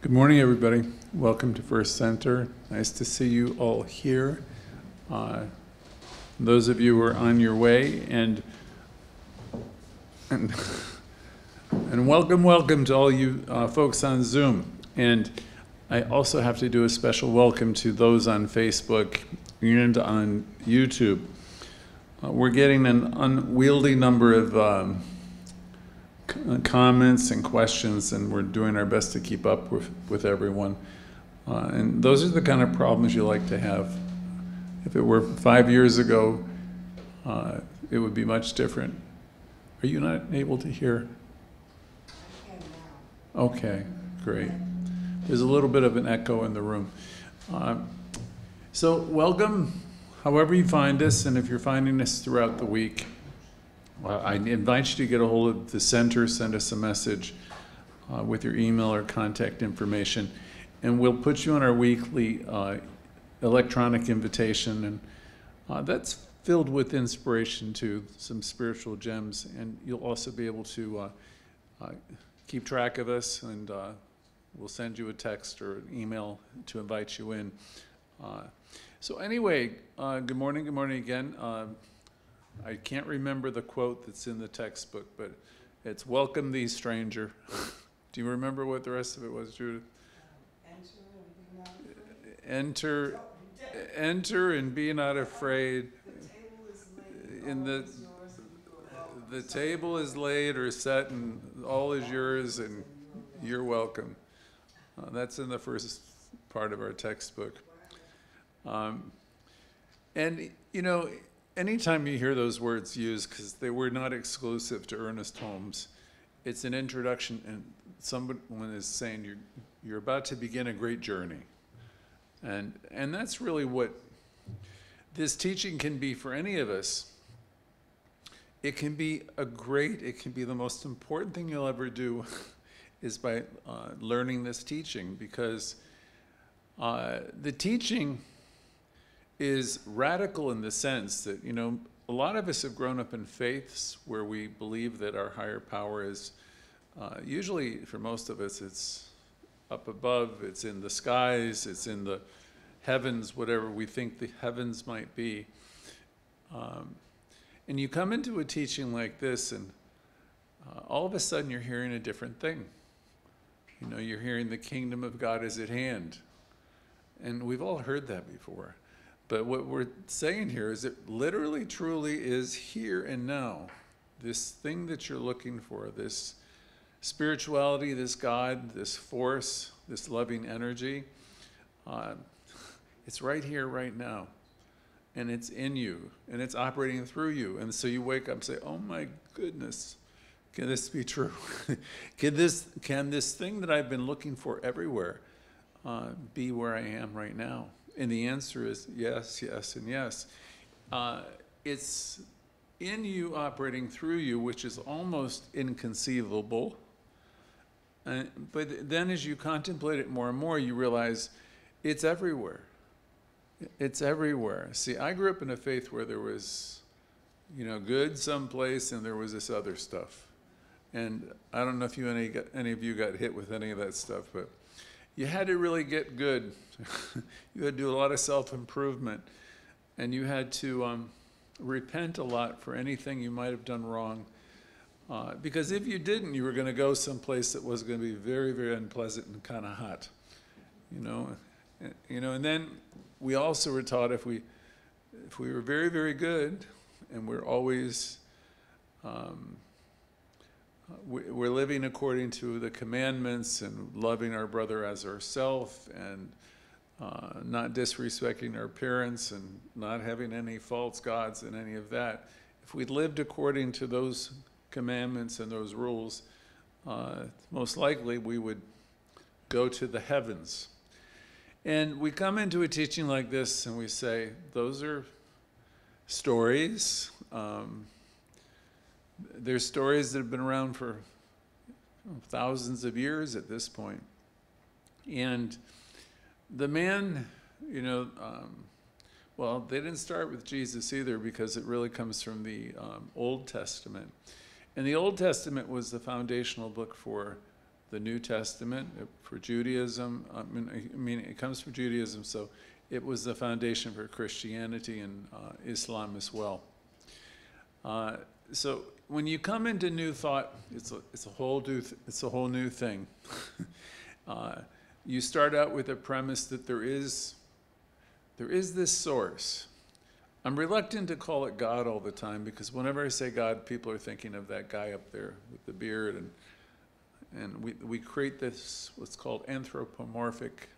Good morning, everybody. Welcome to First Center. Nice to see you all here. Those of you who are on your way, and welcome to all you folks on Zoom. And I also have to do a special welcome to those on Facebook and on YouTube. We're getting an unwieldy number of comments and questions, and we're doing our best to keep up with everyone. And those are the kind of problems you like to have. If it were 5 years ago, it would be much different. Are you not able to hear? I can now. Okay, great. There's a little bit of an echo in the room. So welcome, however you find us, and if you're finding us throughout the week, I invite you to get a hold of the center, send us a message with your email or contact information, and we'll put you on our weekly electronic invitation, and that's filled with inspiration to some spiritual gems, and you'll also be able to keep track of us, and we'll send you a text or an email to invite you in. So anyway, good morning again. I can't remember the quote that's in the textbook, but it's "Welcome thee, stranger." Do you remember what the rest of it was, Judith? Enter and be not afraid. The table is laid or set, and all is yours, and you're welcome. That's in the first part of our textbook. And you know, anytime you hear those words used, because they were not exclusive to Ernest Holmes, it's an introduction, and someone is saying you're about to begin a great journey. And that's really what this teaching can be for any of us. It can be the most important thing you'll ever do is by learning this teaching, because the teaching is radical in the sense that, you know, a lot of us have grown up in faiths where we believe that our higher power is, usually for most of us, it's up above, it's in the skies, it's in the heavens, whatever we think the heavens might be. And you come into a teaching like this, and all of a sudden you're hearing a different thing. You know, you're hearing the kingdom of God is at hand. And we've all heard that before. But what we're saying here is it literally, truly is here and now. This thing that you're looking for, this spirituality, this God, this force, this loving energy, it's right here, right now. And it's in you, and it's operating through you. And so you wake up and say, oh my goodness, can this be true? Can this thing that I've been looking for everywhere be where I am right now? And the answer is yes, yes, and yes. It's in you, operating through you, which is almost inconceivable. But then as you contemplate it more and more, you realize it's everywhere. It's everywhere. See, I grew up in a faith where there was, you know, good someplace, and there was this other stuff. And I don't know if any of you got hit with any of that stuff, but you had to really get good. You had to do a lot of self-improvement, and you had to repent a lot for anything you might have done wrong. Because if you didn't, you were going to go someplace that was going to be very, very unpleasant and kind of hot. You know, and then we also were taught if we were very, very good, and we're always we're living according to the commandments and loving our brother as ourselves, and not disrespecting our parents and not having any false gods and any of that. If we lived according to those commandments and those rules, most likely we would go to the heavens. And we come into a teaching like this and we say, those are stories. There's stories that have been around for thousands of years at this point. And the man, you know, well, they didn't start with Jesus either, because it really comes from the Old Testament. And the Old Testament was the foundational book for the New Testament for Judaism. I mean, it comes from Judaism, so it was the foundation for Christianity and Islam as well. So when you come into New Thought, it's a whole new thing. You start out with a premise that there is this source. I'm reluctant to call it God all the time, because whenever I say God, people are thinking of that guy up there with the beard, and we create this what's called anthropomorphic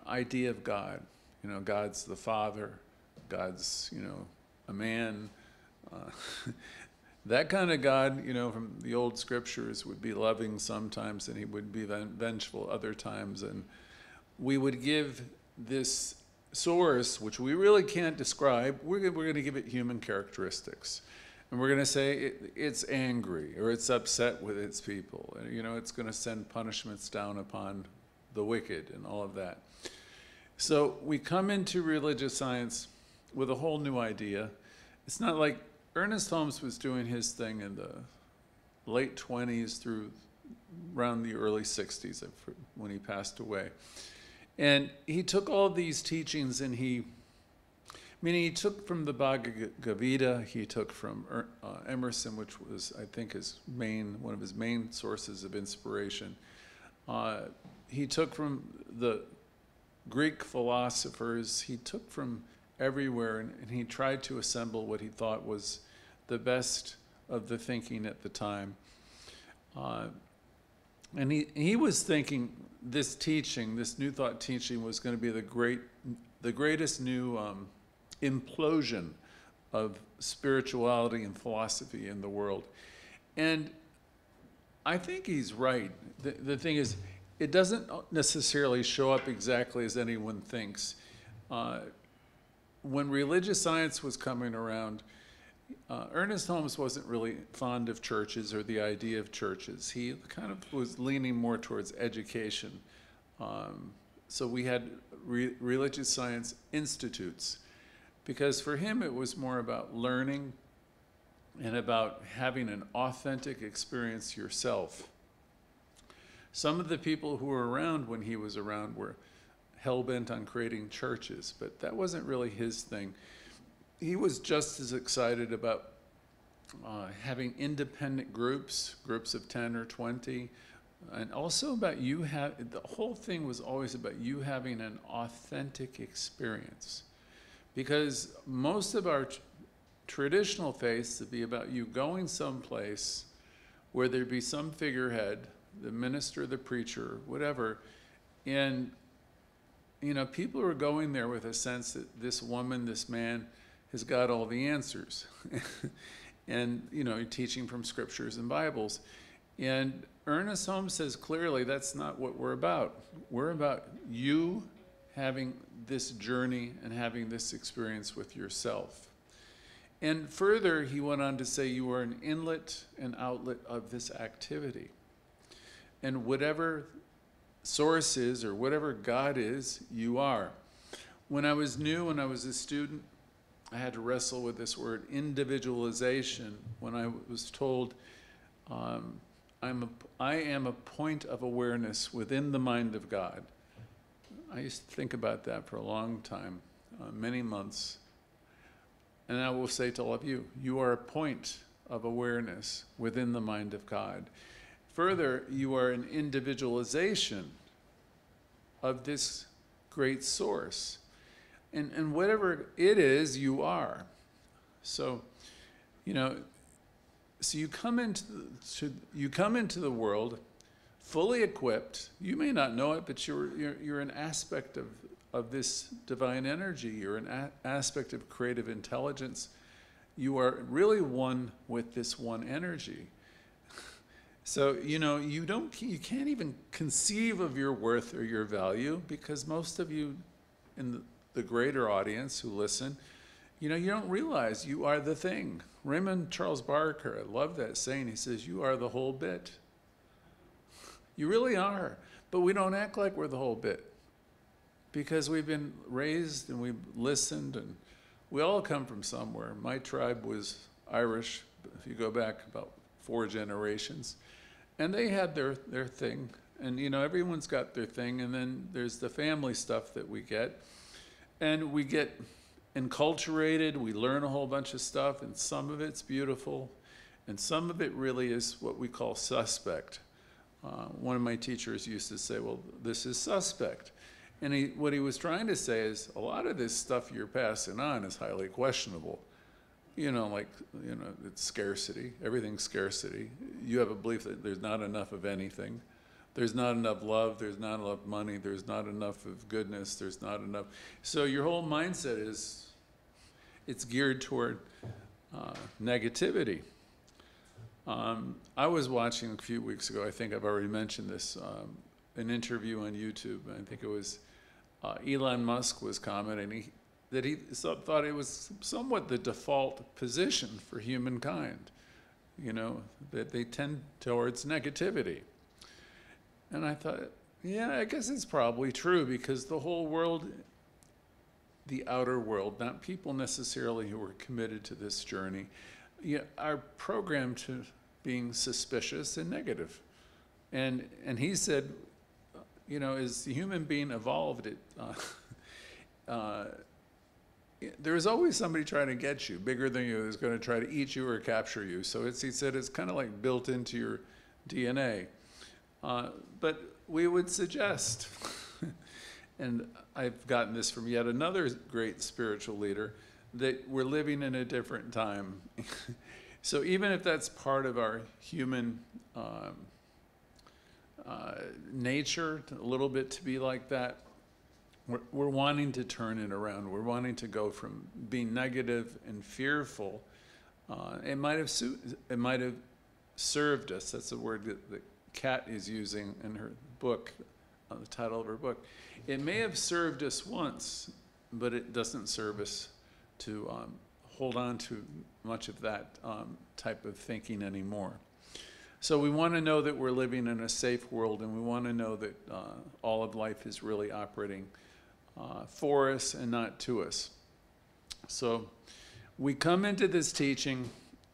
idea of God. You know, God's the Father, God's, you know, a man. That kind of God, you know, from the old scriptures, would be loving sometimes, and he would be vengeful other times, and we would give this source, which we really can't describe, we're going to give it human characteristics. And we're going to say it's angry, or it's upset with its people. You know, it's going to send punishments down upon the wicked and all of that. So we come into religious science with a whole new idea. It's not like Ernest Holmes was doing his thing in the late 20s through around the early 60s when he passed away. And he took all these teachings, and he took from the Bhagavad Gita, he took from Emerson, which was, I think, one of his main sources of inspiration. He took from the Greek philosophers, he took from everywhere, and he tried to assemble what he thought was the best of the thinking at the time. And he was thinking this teaching, this New Thought teaching, was going to be the greatest new implosion of spirituality and philosophy in the world. And I think he's right. The thing is, it doesn't necessarily show up exactly as anyone thinks. When religious science was coming around, Ernest Holmes wasn't really fond of churches or the idea of churches. He kind of was leaning more towards education. So we had religious science institutes, because for him it was more about learning and about having an authentic experience yourself. Some of the people who were around when he was around were hell-bent on creating churches, but that wasn't really his thing. He was just as excited about having independent groups of 10 or 20, and also about the whole thing was always about you having an authentic experience. Because most of our traditional faiths would be about you going someplace where there'd be some figurehead, the minister, the preacher, whatever, and you know, people are going there with a sense that this woman, this man, has got all the answers. And, you know, teaching from scriptures and Bibles. And Ernest Holmes says clearly that's not what we're about. We're about you having this journey and having this experience with yourself. And further, he went on to say you are an inlet and outlet of this activity. And whatever source is, or whatever God is, you are. When I was a student, I had to wrestle with this word individualization when I was told I am a point of awareness within the mind of God. I used to think about that for a long time, many months. And I will say to all of you, you are a point of awareness within the mind of God. Further, you are an individualization of this great source. And whatever it is, you are. So, you know, so you come into the world fully equipped. You may not know it, but you're an aspect of this divine energy. You're an aspect of creative intelligence. You are really one with this one energy. So, you know, you can't even conceive of your worth or your value, because most of you in the greater audience who listen, you know, you don't realize you are the thing. Raymond Charles Barker, I love that saying. He says, you are the whole bit. You really are. But we don't act like we're the whole bit, because we've been raised and we've listened, and we all come from somewhere. My tribe was Irish, if you go back about 4 generations. And they had their thing. And, everyone's got their thing. And then there's the family stuff that we get. And we get enculturated. We learn a whole bunch of stuff. And some of it's beautiful. And some of it really is what we call suspect. One of my teachers used to say, well, this is suspect. And what he was trying to say is, a lot of this stuff you're passing on is highly questionable. It's scarcity. Everything's scarcity. You have a belief that there's not enough of anything. There's not enough love. There's not enough money. There's not enough of goodness. There's not enough. So your whole mindset it's geared toward negativity. I was watching a few weeks ago, I think I've already mentioned this, an interview on YouTube. I think it was Elon Musk was commenting that he thought it was somewhat the default position for humankind, that they tend towards negativity. And I thought, yeah, I guess it's probably true, because the whole world, the outer world, not people necessarily who are committed to this journey, are programmed to being suspicious and negative. And he said, as the human being evolved, there's always somebody trying to get you, bigger than you, who's going to try to eat you or capture you. So he said it's kind of like built into your DNA. But we would suggest, and I've gotten this from yet another great spiritual leader, that we're living in a different time. So even if that's part of our human nature, a little bit to be like that, we're wanting to turn it around. We're wanting to go from being negative and fearful. It might have served us. That's the word that Kat is using in her book, the title of her book. It may have served us once, but it doesn't serve us to hold on to much of that type of thinking anymore. So we want to know that we're living in a safe world, and we want to know that all of life is really operating for us and not to us. So we come into this teaching,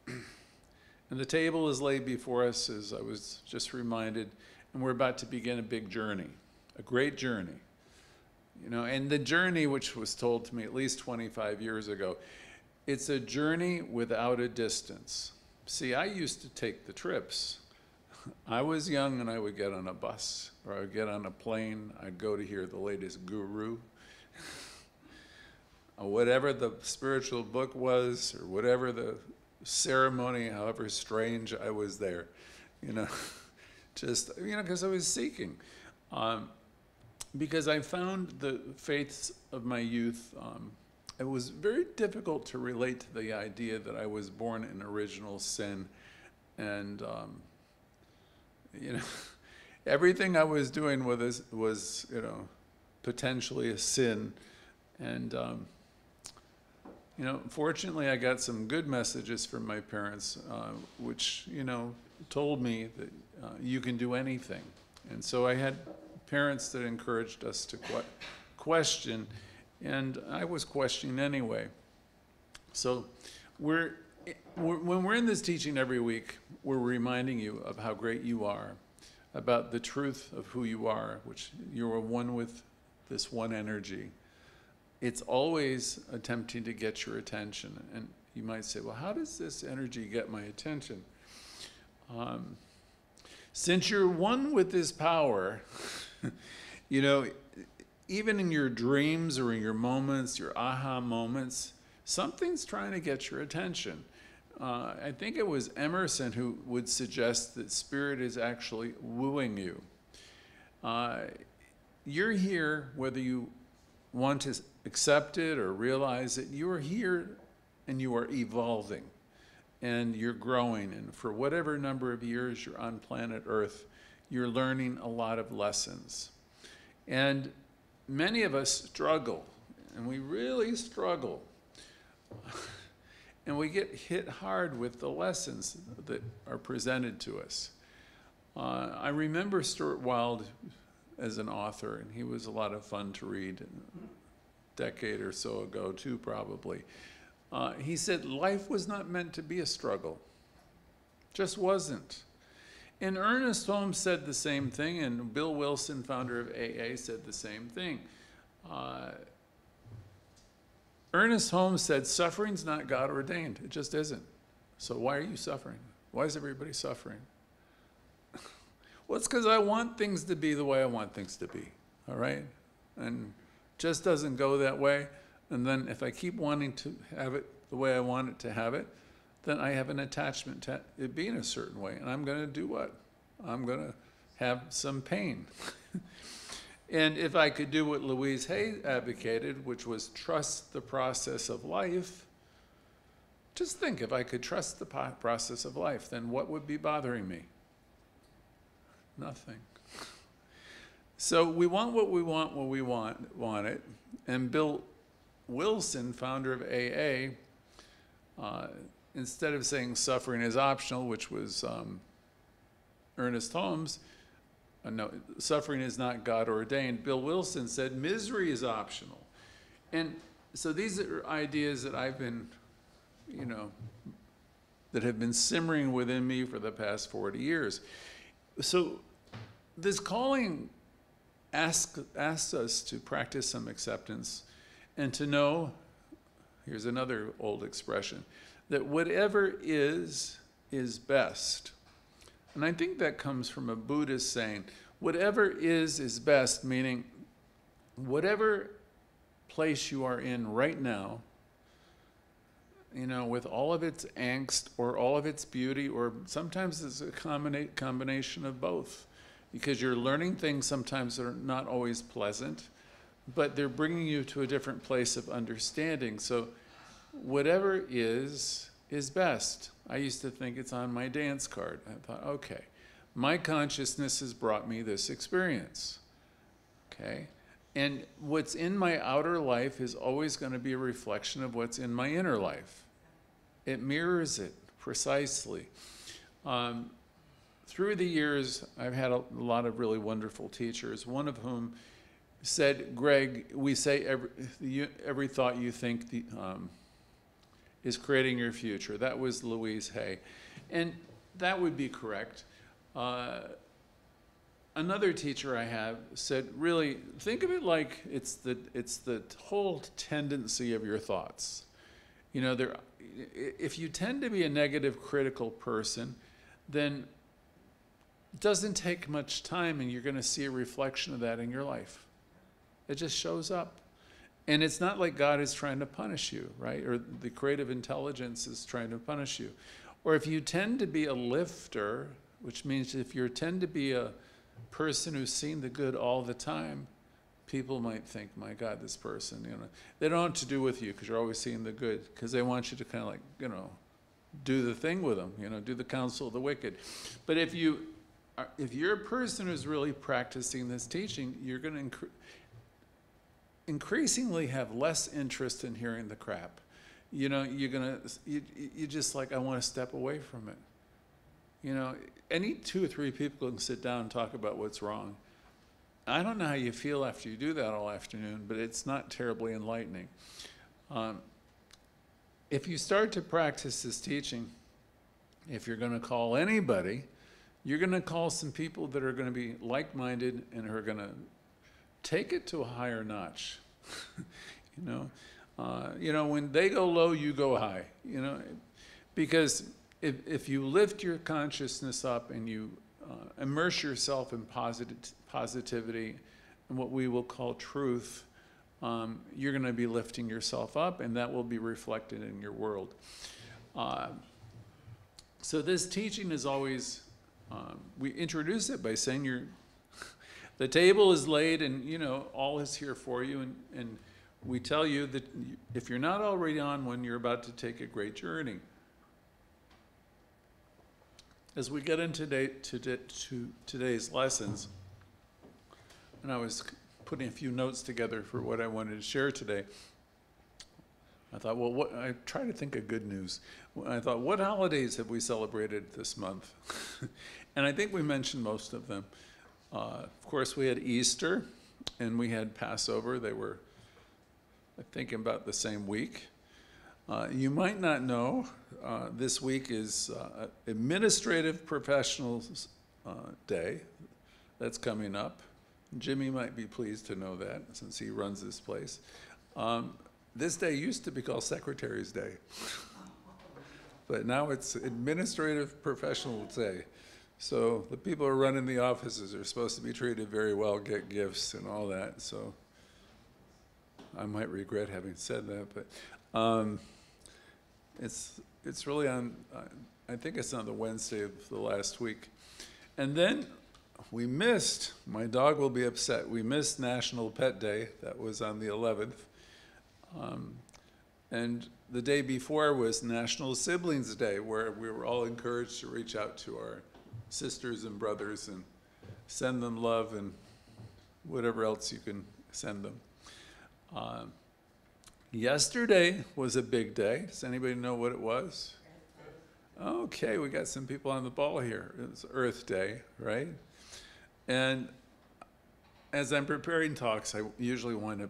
and the table is laid before us, as I was just reminded, and we're about to begin a big journey, a great journey. And the journey, which was told to me at least 25 years ago, it's a journey without a distance. See, I used to take the trips. I was young and I would get on a bus, or I would get on a plane. I'd go to hear the latest guru. Whatever the spiritual book was, or whatever the ceremony, however strange, I was there. Just, because I was seeking. Because I found the faiths of my youth, it was very difficult to relate to the idea that I was born in original sin. And, everything I was doing was potentially a sin. And, fortunately, I got some good messages from my parents, which, told me that you can do anything. And so I had parents that encouraged us to question, and I was questioning anyway. So when we're in this teaching every week, we're reminding you of how great you are, about the truth of who you are, which you are one with this one energy. It's always attempting to get your attention. And you might say, well, how does this energy get my attention? Since you're one with this power, even in your dreams or in your moments, your aha moments, something's trying to get your attention. I think it was Emerson who would suggest that spirit is actually wooing you. You're here, whether you want to accept it or realize it, you are here and you are evolving and you're growing. And for whatever number of years you're on planet Earth, you're learning a lot of lessons. And many of us struggle, and we really struggle. And we get hit hard with the lessons that are presented to us. I remember Stuart Wilde as an author, and he was a lot of fun to read a decade or so ago too, probably. He said life was not meant to be a struggle. Just wasn't. And Ernest Holmes said the same thing, and Bill Wilson, founder of AA, said the same thing. Ernest Holmes said, suffering's not God ordained. It just isn't. So why are you suffering? Why is everybody suffering? Well, it's because I want things to be the way I want things to be, all right? And just doesn't go that way. And then if I keep wanting to have it the way I want it to have it, then I have an attachment to it being a certain way. And I'm going to do what? I'm going to have some pain. And if I could do what Louise Hay advocated, which was trust the process of life, just think, if I could trust the process of life, then what would be bothering me? Nothing. So we want what we want when we want it. And Bill Wilson, founder of AA, instead of saying suffering is optional, which was Ernest Holmes, no, suffering is not God ordained, Bill Wilson said misery is optional. And so these are ideas that I've been, that have been simmering within me for the past 40 years. So this calling asks us to practice some acceptance and to know, here's another old expression, that whatever is best. And I think that comes from a Buddhist saying, whatever is best, meaning whatever place you are in right now, with all of its angst or all of its beauty, or sometimes it's a combination of both, because you're learning things sometimes that are not always pleasant, but they're bringing you to a different place of understanding. So whatever is best. I used to think it's on my dance card. I thought, okay, my consciousness has brought me this experience, okay? And what's in my outer life is always going to be a reflection of what's in my inner life. It mirrors it precisely. Through the years, I've had a lot of really wonderful teachers, one of whom said, Greg, we say every thought you think is creating your future. That was Louise Hay. And that would be correct. Another teacher I have said, really, think of it like it's the whole tendency of your thoughts. If you tend to be a negative, critical person, then it doesn't take much time and you're going to see a reflection of that in your life. It just shows up. And it's not like God is trying to punish you, right? Or the creative intelligence is trying to punish you. Or if you tend to be a lifter, which means if you tend to be a person who's seen the good all the time, people might think, my God, this person, they don't want to do with you because you're always seeing the good, because they want you to kind of like, do the thing with them, do the counsel of the wicked. But if you're a person who's really practicing this teaching, you're going to increasingly have less interest in hearing the crap. You just like, I want to step away from it. Any 2 or 3 people can sit down and talk about what's wrong. I don't know how you feel after you do that all afternoon, but it's not terribly enlightening. If you start to practice this teaching, if you're going to call anybody, you're going to call some people that are going to be like-minded and who are going to take it to a higher notch. When they go low, you go high. Because if you lift your consciousness up and you immerse yourself in positivity and what we will call truth, you're going to be lifting yourself up, and that will be reflected in your world. So this teaching is always, we introduce it by saying the table is laid and, all is here for you. And we tell you that if you're not already on one, you're about to take a great journey. As we get into today's lessons, and I was putting a few notes together for what I wanted to share today, I thought, I try to think of good news. I thought, what holidays have we celebrated this month? And I think we mentioned most of them. Of course, we had Easter and we had Passover. They were, I think, about the same week. You might not know, this week is Administrative Professionals Day. That's coming up. Jimmy might be pleased to know that since he runs this place. This day used to be called Secretary's Day, but now it's Administrative Professional Day. So the people who are running the offices are supposed to be treated very well, get gifts and all that. So I might regret having said that, but it's really on, I think it's on the Wednesday of the last week. And then we missed, my dog will be upset, we missed National Pet Day. That was on the 11th. And the day before was National Siblings Day, where we were all encouraged to reach out to our sisters and brothers and send them love and whatever else you can send them. Yesterday was a big day. Does anybody know what it was? Okay, we got some people on the ball here. It's Earth Day, right? And as I'm preparing talks, I usually wind up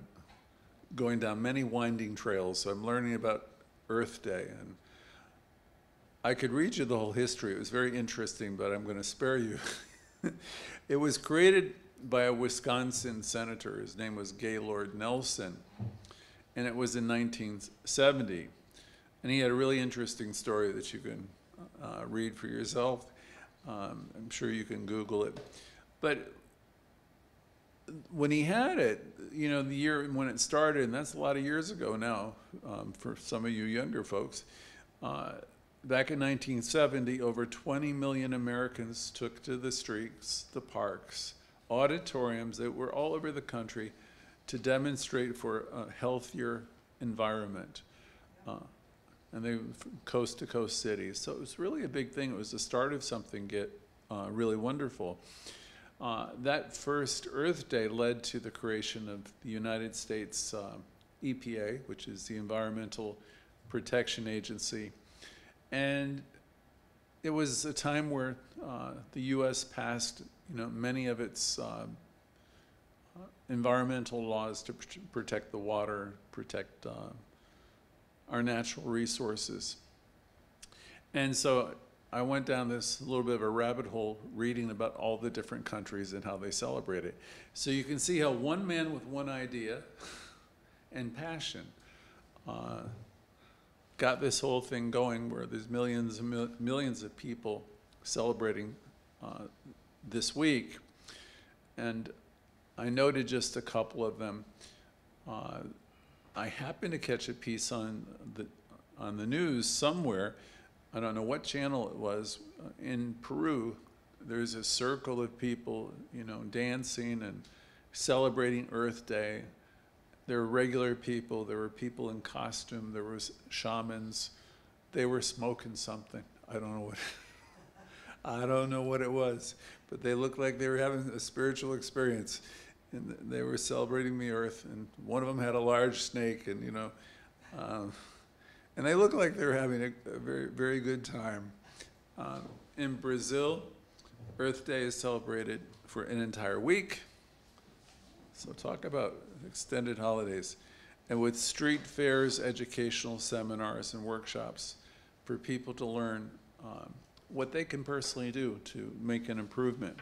going down many winding trails. So I'm learning about Earth Day. And I could read you the whole history. It was very interesting, but I'm going to spare you. It was created by a Wisconsin senator. His name was Gaylord Nelson. And it was in 1970. And he had a really interesting story that you can read for yourself. I'm sure you can Google it. But when he had it, you know, the year when it started, and that's a lot of years ago now for some of you younger folks, back in 1970, over 20 million Americans took to the streets, the parks, auditoriums that were all over the country to demonstrate for a healthier environment. And they were from coast to coast cities. So it was really a big thing. It was the start of something really wonderful. That first Earth Day led to the creation of the United States EPA, which is the Environmental Protection Agency. And it was a time where the U.S. passed, you know, many of its environmental laws to protect the water, protect our natural resources. And so I went down this little bit of a rabbit hole reading about all the different countries and how they celebrate it. So you can see how one man with one idea and passion got this whole thing going where there's millions and millions of people celebrating this week. And I noted just a couple of them. I happened to catch a piece on the news somewhere. I don't know what channel it was. In Peru, there's a circle of people, you know, dancing and celebrating Earth Day. There were regular people. There were people in costume. There was shamans. They were smoking something. I don't know what it was, but they looked like they were having a spiritual experience. And they were celebrating the earth, and one of them had a large snake, and you know, and they looked like they were having a very, very good time. In Brazil, Earth Day is celebrated for an entire week. So talk about extended holidays, and with street fairs, educational seminars, and workshops for people to learn what they can personally do to make an improvement.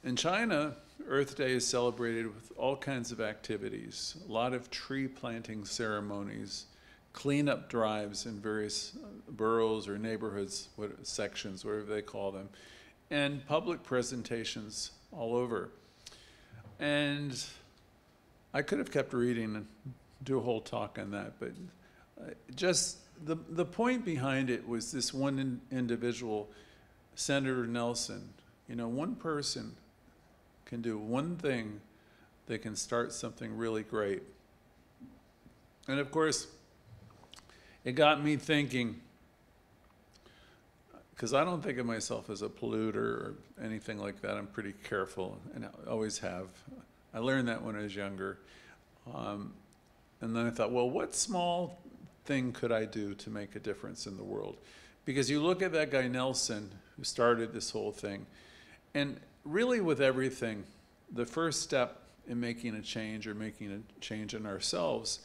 In China, Earth Day is celebrated with all kinds of activities, a lot of tree planting ceremonies, cleanup drives in various boroughs or neighborhoods, sections, whatever they call them, and public presentations all over. And I could have kept reading and do a whole talk on that, but just the point behind it was this one individual, Senator Nelson. You know, one person can do one thing that can start something really great. And of course, it got me thinking, because I don't think of myself as a polluter or anything like that. I'm pretty careful, and I always have. I learned that when I was younger. And then I thought, well, what small thing could I do to make a difference in the world? Because you look at that guy Nelson, who started this whole thing, and really with everything, the first step in making a change or making a change in ourselves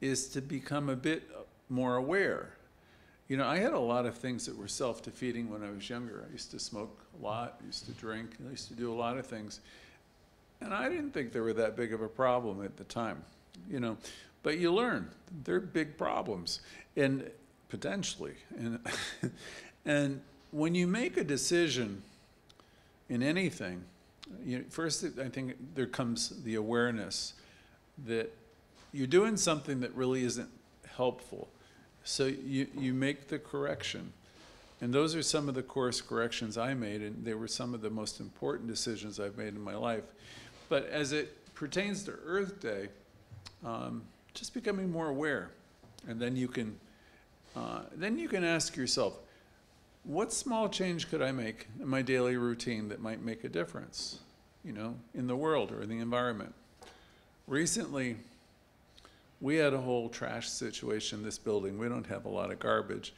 is to become a bit more aware. You know, I had a lot of things that were self-defeating when I was younger. I used to smoke a lot, I used to drink, I used to do a lot of things. And I didn't think they were that big of a problem at the time, you know. But you learn they're big problems, and potentially. And when you make a decision in anything, first I think there comes the awareness that you're doing something that really isn't helpful. So you make the correction. And those are some of the course corrections I made, and they were some of the most important decisions I've made in my life. But as it pertains to Earth Day, just becoming more aware. And then you can ask yourself, what small change could I make in my daily routine that might make a difference, you know, in the world or in the environment? Recently, we had a whole trash situation in this building. We don't have a lot of garbage.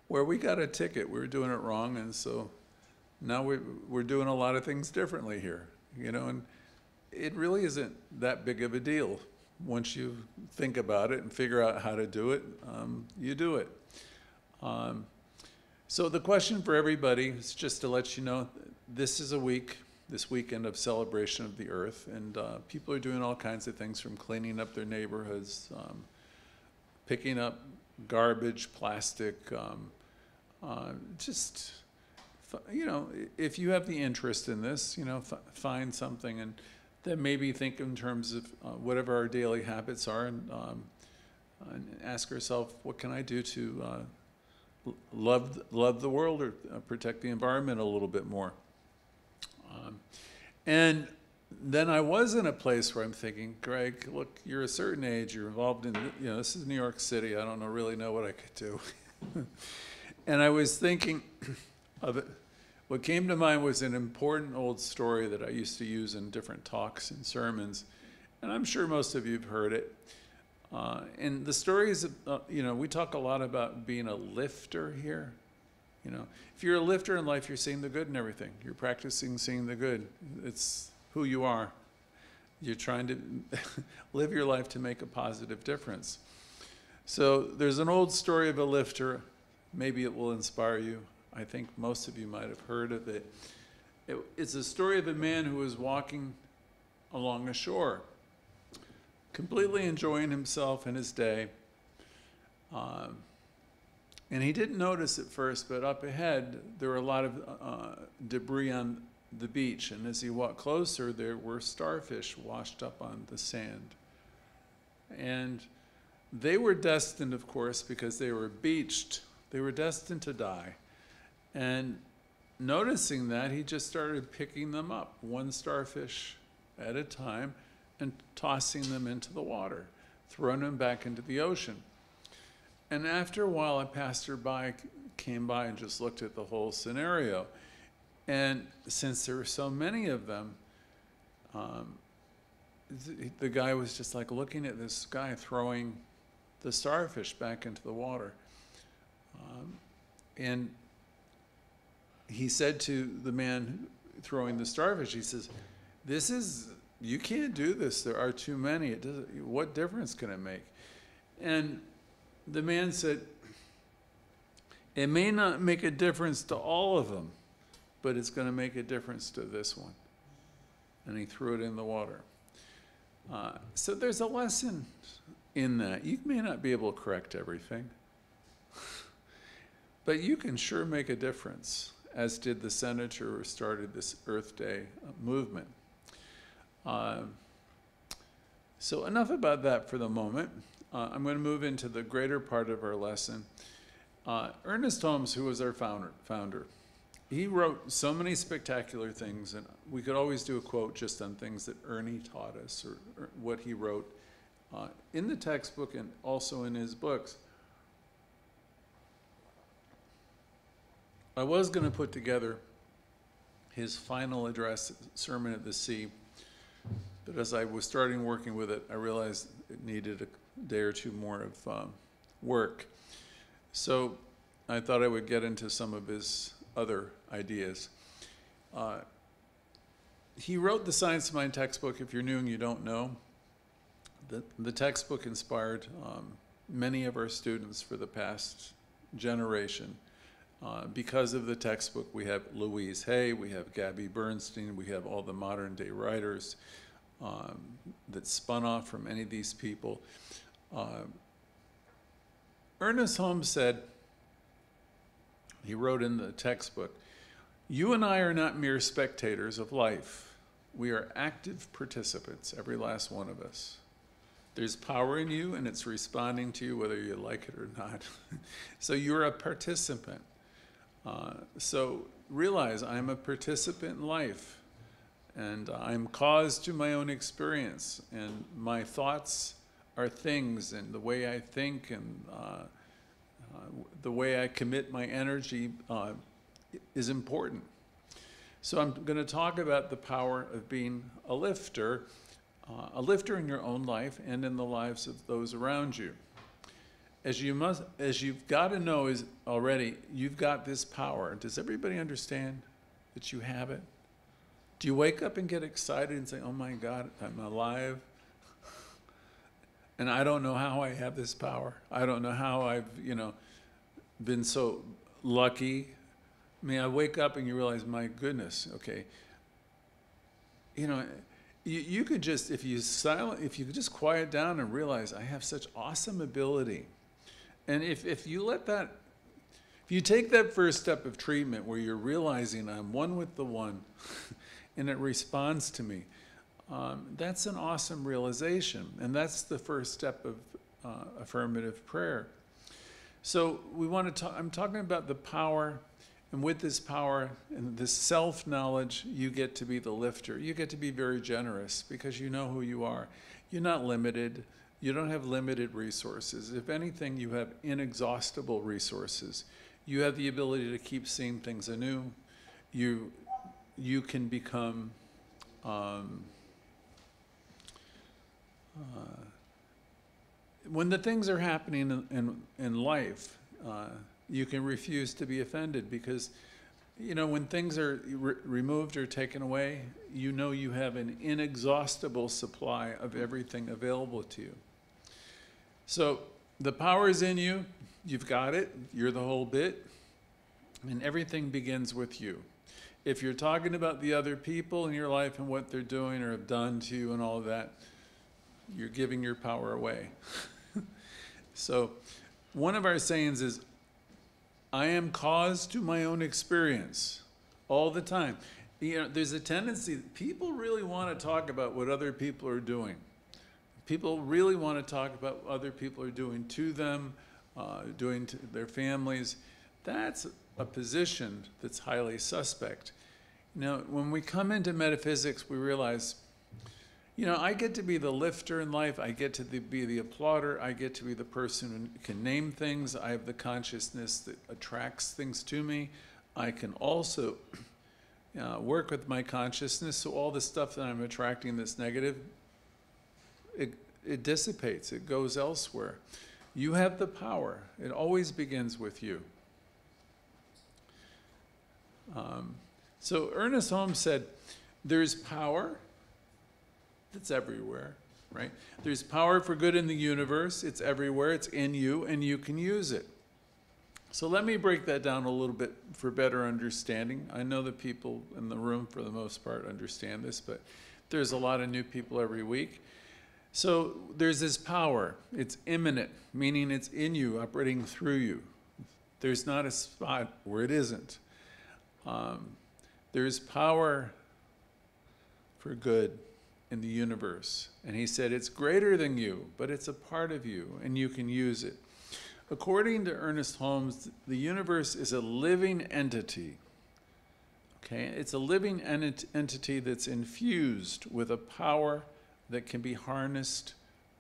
Where we got a ticket, we were doing it wrong, and so now we're doing a lot of things differently here, you know, and it really isn't that big of a deal. Once you think about it and figure out how to do it, you do it. So the question for everybody is just to let you know, this is this weekend of celebration of the earth, and people are doing all kinds of things, from cleaning up their neighborhoods, picking up garbage, plastic, just, you know, if you have the interest in this, you know, find something, and then maybe think in terms of whatever our daily habits are, and ask ourselves, what can I do to love the world, or protect the environment a little bit more? And then I was in a place where I'm thinking, Greg, look, you're a certain age, you're involved in, you know, this is New York City, I don't really know what I could do. And I was thinking of it. What came to mind was an important old story that I used to use in different talks and sermons, and I'm sure most of you have heard it. And the story is, you know, we talk a lot about being a lifter here. You know, if you're a lifter in life, you're seeing the good in everything. You're practicing seeing the good. It's who you are. You're trying to live your life to make a positive difference. So there's an old story of a lifter. Maybe it will inspire you. I think most of you might have heard of it. It's a story of a man who was walking along a shore, completely enjoying himself and his day. And he didn't notice at first, but up ahead, there were a lot of debris on the beach. And as he walked closer, there were starfish washed up on the sand. And they were destined, of course, because they were beached, they were destined to die. And noticing that, he just started picking them up, one starfish at a time, and tossing them into the water, throwing them back into the ocean. And after a while, a passerby came by and just looked at the whole scenario. And since there were so many of them, the guy was just like looking at this guy throwing the starfish back into the water. And he said to the man throwing the starfish, he says, you can't do this. There are too many. What difference can it make? And the man said, it may not make a difference to all of them, but it's going to make a difference to this one. And he threw it in the water. So there's a lesson in that. You may not be able to correct everything, but you can sure make a difference, as did the senator who started this Earth Day movement. So enough about that for the moment. I'm going to move into the greater part of our lesson. Ernest Holmes, who was our founder, he wrote so many spectacular things, and we could always do a quote just on things that Ernie taught us, or what he wrote in the textbook and also in his books. I was going to put together his final address, Sermon at the Sea, but as I was starting working with it, I realized it needed a day or two more of work. So I thought I would get into some of his other ideas. He wrote the Science Mind textbook. If you're new and you don't know, the textbook inspired many of our students for the past generation. Because of the textbook, we have Louise, we have Gabby Bernstein, we have all the modern day writers that spun off from any of these people. Ernest Holmes said, he wrote in the textbook, "You and I are not mere spectators of life. We are active participants, every last one of us. There's power in you, and it's responding to you whether you like it or not." So you're a participant. So realize I'm a participant in life, and I'm cause to my own experience, and my thoughts are things, and the way I think and the way I commit my energy is important. So I'm going to talk about the power of being a lifter in your own life and in the lives of those around you. As you've got to know is already, you've got this power. Does everybody understand that you have it? Do you wake up and get excited and say, "Oh my God, I'm alive"? And I don't know how I have this power. I don't know how I've, been so lucky. I mean, I wake up and you realize, my goodness, okay. You could just, if you could just quiet down and realize I have such awesome ability. And if you take that first step of treatment where you're realizing I'm one with the one and it responds to me, that's an awesome realization. And that's the first step of affirmative prayer. So I'm talking about the power, and with this power and this self-knowledge, you get to be the lifter. You get to be very generous because you know who you are. You're not limited. You don't have limited resources. If anything, you have inexhaustible resources. You have the ability to keep seeing things anew. You can become when the things are happening in life, you can refuse to be offended because, when things are removed or taken away, you have an inexhaustible supply of everything available to you. So the power is in you. You've got it. You're the whole bit. And everything begins with you. If you're talking about the other people in your life and what they're doing or have done to you and all of that, you're giving your power away. So one of our sayings is, I am cause to my own experience all the time. There's a tendency, people really want to talk about what other people are doing. People really want to talk about what other people are doing to them, doing to their families. That's a position that's highly suspect. When we come into metaphysics, we realize, I get to be the lifter in life. I get to be the applauder. I get to be the person who can name things. I have the consciousness that attracts things to me. I can also work with my consciousness. So all the stuff that I'm attracting that's negative, it dissipates. It goes elsewhere. You have the power. It always begins with you. So Ernest Holmes said, there's power that's everywhere, right? There's power for good in the universe. It's everywhere. It's in you, and you can use it. So let me break that down a little bit for better understanding. I know that people in the room, for the most part, understand this, but there's a lot of new people every week. So there's this power. It's immanent, meaning it's in you, operating through you. There's not a spot where it isn't. There's power for good in the universe. And he said it's greater than you, but it's a part of you, and you can use it. According to Ernest Holmes, the universe is a living entity. Okay, it's a living entity that's infused with a power that can be harnessed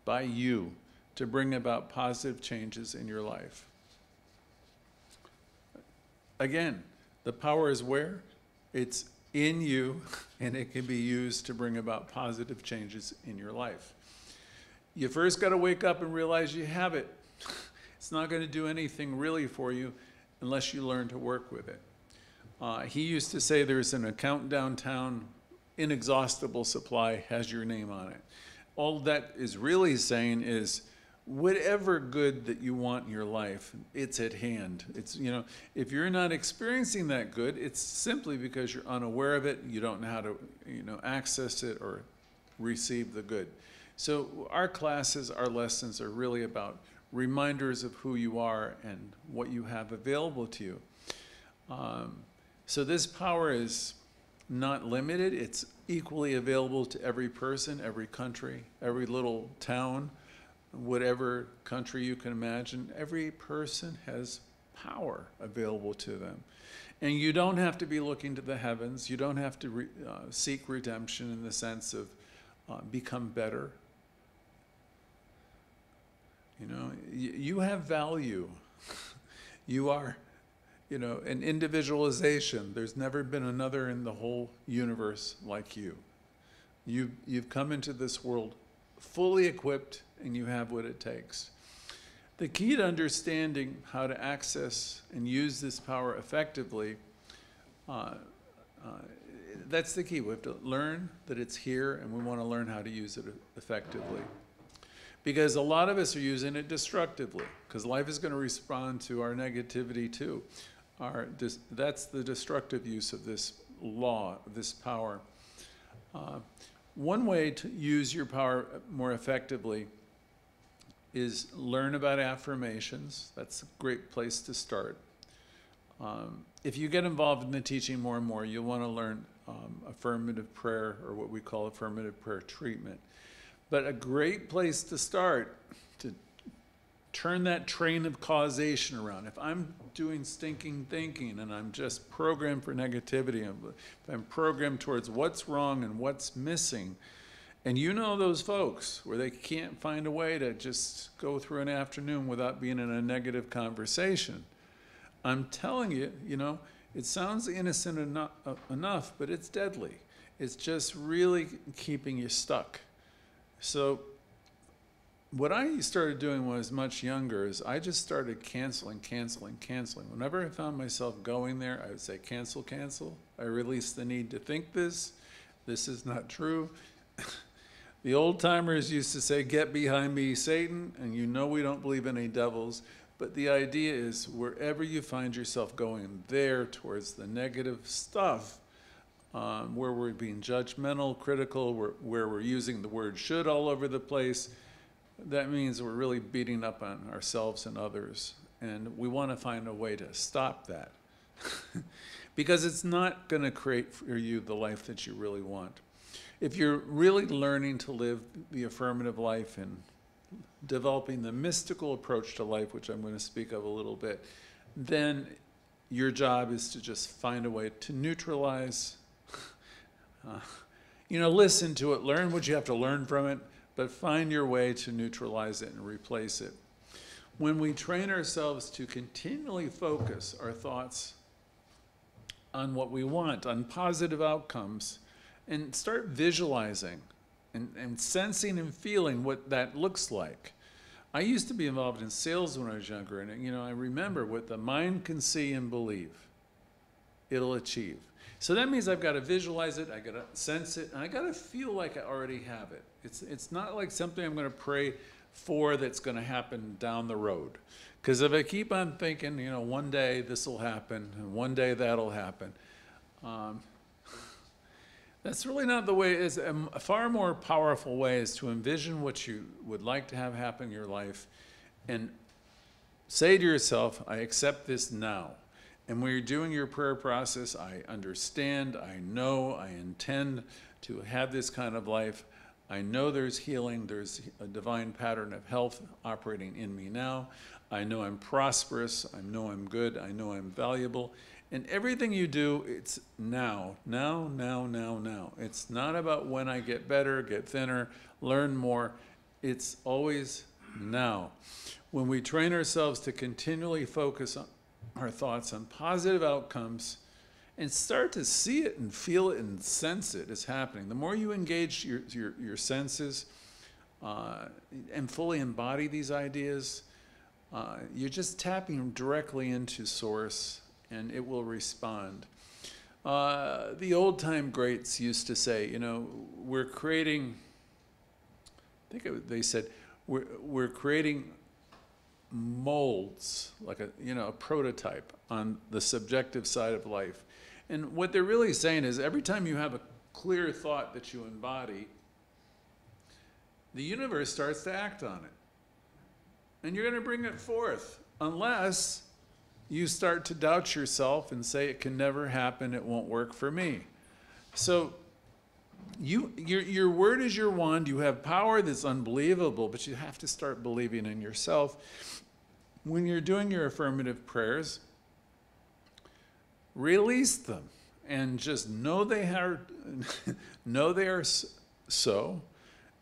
by you to bring about positive changes in your life. Again, the power is where? It's in you, and it can be used to bring about positive changes in your life. You first got to wake up and realize you have it. It's not going to do anything really for you unless you learn to work with it. He used to say there's an account downtown, inexhaustible supply, has your name on it. All that is really saying is whatever good that you want in your life, it's at hand. It's, you know, if you're not experiencing that good, it's simply because you're unaware of it. You don't know how to, you know, access it or receive the good. So our classes, our lessons are really about reminders of who you are and what you have available to you. So this power is not limited. It's equally available to every person, every country, every little town, whatever country you can imagine. Every person has power available to them. And you don't have to be looking to the heavens. You don't have to seek redemption in the sense of become better. You know, you have value. You are, you know, an individualization. There's never been another in the whole universe like you. You've come into this world fully equipped, and you have what it takes. The key to understanding how to access and use this power effectively, that's the key. We have to learn that it's here, and we want to learn how to use it effectively. Because a lot of us are using it destructively, because life is going to respond to our negativity too. That's the destructive use of this law, this power. One way to use your power more effectively is learn about affirmations. That's a great place to start. If you get involved in the teaching more and more, you'll want to learn affirmative prayer, or what we call affirmative prayer treatment. But a great place to start to turn that train of causation around. If I'm doing stinking thinking and I'm just programmed for negativity, if I'm programmed towards what's wrong and what's missing, and you know those folks where they can't find a way to just go through an afternoon without being in a negative conversation, I'm telling you, you know, it sounds innocent enough, but it's deadly. It's just really keeping you stuck. So what I started doing when I was much younger is I just started canceling. Whenever I found myself going there, I would say, cancel, cancel. I release the need to think this. This is not true. The old timers used to say, get behind me, Satan, and you know we don't believe in any devils. But the idea is wherever you find yourself going there towards the negative stuff, where we're being judgmental, critical, where we're using the word should all over the place, that means we're really beating up on ourselves and others. And we want to find a way to stop that. Because it's not going to create for you the life that you really want. If you're really learning to live the affirmative life and developing the mystical approach to life, which I'm going to speak of a little bit, then your job is to just find a way to neutralize, you know, listen to it, learn what you have to learn from it, but find your way to neutralize it and replace it. When we train ourselves to continually focus our thoughts on what we want, on positive outcomes, and start visualizing and sensing and feeling what that looks like. I used to be involved in sales when I was younger, and you know, I remember what the mind can see and believe, it'll achieve. So that means I've got to visualize it, I got to sense it, and I got to feel like I already have it. It's not like something I'm going to pray for that's going to happen down the road. Because if I keep on thinking, you know, one day this will happen, and one day that'll happen, that's really not the way. It's a far more powerful way is to envision what you would like to have happen in your life and say to yourself, I accept this now. And when you're doing your prayer process, I understand, I know, I intend to have this kind of life. I know there's healing, there's a divine pattern of health operating in me now. I know I'm prosperous, I know I'm good, I know I'm valuable. And everything you do, it's now. It's not about when I get better, get thinner, learn more. It's always now. When we train ourselves to continually focus on our thoughts on positive outcomes and start to see it and feel it and sense it is happening, the more you engage your senses and fully embody these ideas, you're just tapping directly into source, and it will respond. The old-time greats used to say, you know, we're creating, they said, we're creating molds, like a prototype on the subjective side of life. And what they're really saying is every time you have a clear thought that you embody, the universe starts to act on it. And you're going to bring it forth, unless you start to doubt yourself and say it can never happen, it won't work for me. So your word is your wand. You have power that's unbelievable, but you have to start believing in yourself. When you're doing your affirmative prayers, release them and just know they are so,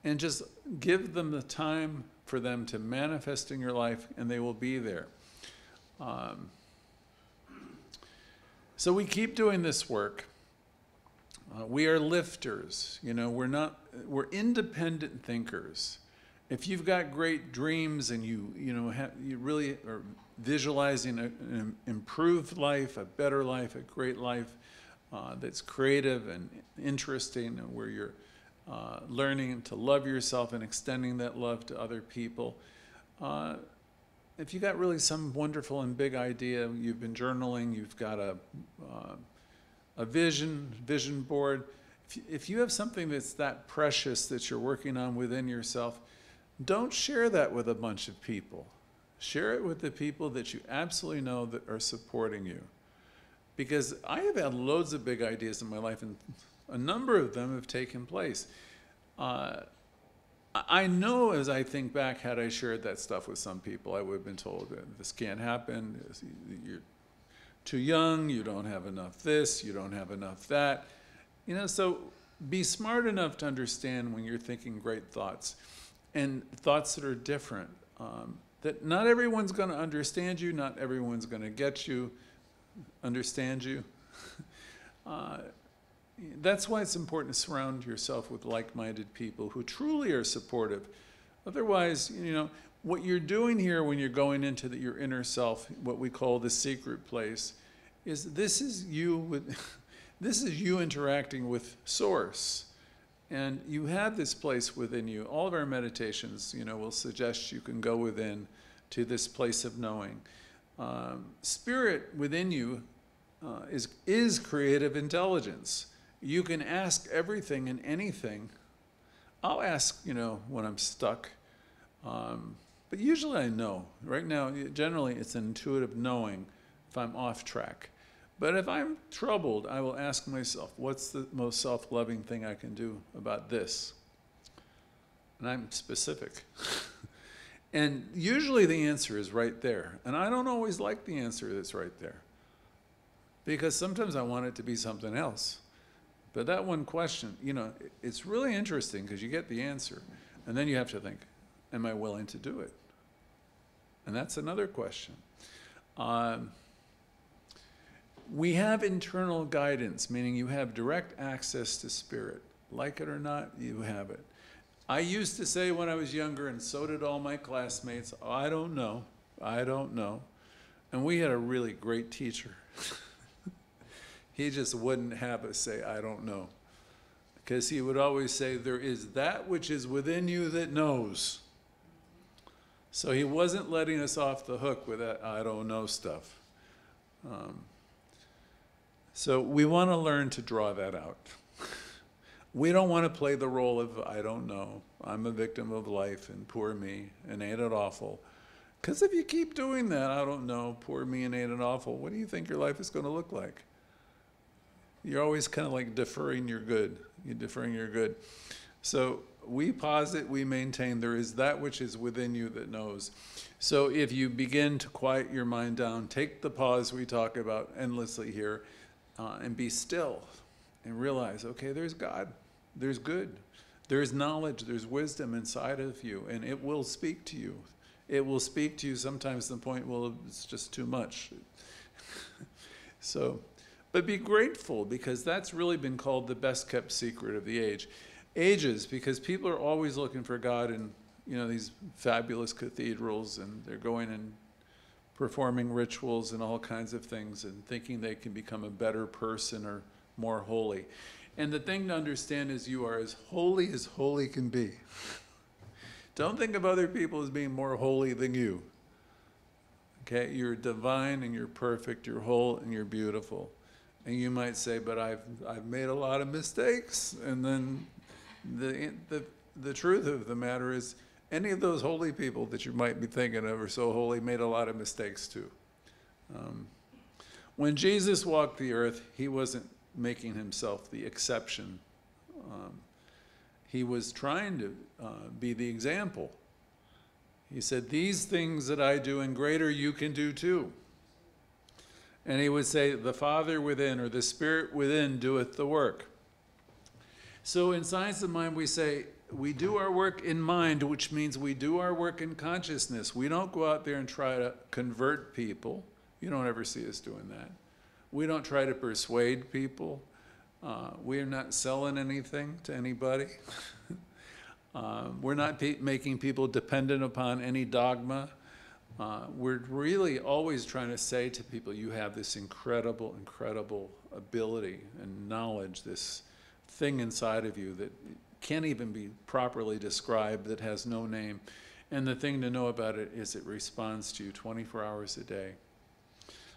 and just give them the time for them to manifest in your life, and they will be there. So we keep doing this work. We are lifters. We're independent thinkers. If you've got great dreams and you really are visualizing an improved life, a better life, a great life that's creative and interesting, and where you're learning to love yourself and extending that love to other people. If you got really some wonderful and big idea, you've been journaling, you've got a vision board. If you have something that's that precious that you're working on within yourself, don't share that with a bunch of people. Share it with the people that you absolutely know that are supporting you. Because I have had loads of big ideas in my life, and a number of them have taken place. I know, as I think back, had I shared that stuff with some people, I would have been told that this can't happen, you're too young, you don't have enough this, you don't have enough that. So be smart enough to understand when you're thinking great thoughts, and thoughts that are different, that not everyone's going to understand you, not everyone's going to understand you. That's why it's important to surround yourself with like-minded people who truly are supportive. Otherwise, what you're doing here when you're going into your inner self, what we call the secret place, is this is you interacting with Source. And you have this place within you. All of our meditations, will suggest you can go within to this place of knowing. Spirit within you is creative intelligence. You can ask everything and anything. I'll ask, when I'm stuck. But usually I know. Right now, generally it's an intuitive knowing if I'm off track. But if I'm troubled, I will ask myself, what's the most self-loving thing I can do about this? And I'm specific. And usually the answer is right there. And I don't always like the answer that's right there, because sometimes I want it to be something else. But that one question, it's really interesting, because you get the answer, and then you have to think, am I willing to do it? And that's another question. We have internal guidance, meaning you have direct access to Spirit. Like it or not, you have it. I used to say when I was younger, and so did all my classmates, oh, I don't know. And we had a really great teacher. He just wouldn't have us say, I don't know. Because he would always say, there is that which is within you that knows. So he wasn't letting us off the hook with that I don't know stuff. So we want to learn to draw that out. We don't want to play the role of, I don't know, I'm a victim of life, and poor me, and ain't it awful. Because if you keep doing that, I don't know, poor me, and ain't it awful, what do you think your life is going to look like? You're always kind of like deferring your good. You're deferring your good. So we posit, we maintain, there is that which is within you that knows. So if you begin to quiet your mind down, take the pause we talk about endlessly here, and be still and realize, okay, there's God, there's good, there's knowledge, there's wisdom inside of you, and it will speak to you. It will speak to you sometimes to the point, well, it's just too much. But be grateful, because that's really been called the best kept secret of the ages, because people are always looking for God in these fabulous cathedrals, and they're going and performing rituals and all kinds of things, and thinking they can become a better person or more holy. And the thing to understand is you are as holy can be. Don't think of other people as being more holy than you. Okay, you're divine and you're perfect, you're whole and you're beautiful. And you might say, but I've made a lot of mistakes. And then the truth of the matter is, any of those holy people that you might be thinking of are so holy made a lot of mistakes too. When Jesus walked the earth, he wasn't making himself the exception. He was trying to be the example. He said, these things that I do and greater you can do too. And he would say, the Father within, or the Spirit within doeth the work. So in Science of Mind, we say, we do our work in mind, which means we do our work in consciousness. We don't go out there and try to convert people. You don't ever see us doing that. We don't try to persuade people. We are not selling anything to anybody. We're not making people dependent upon any dogma. We're really always trying to say to people, you have this incredible, incredible ability and knowledge, this thing inside of you that can't even be properly described, that has no name. And the thing to know about it is it responds to you 24 hours a day.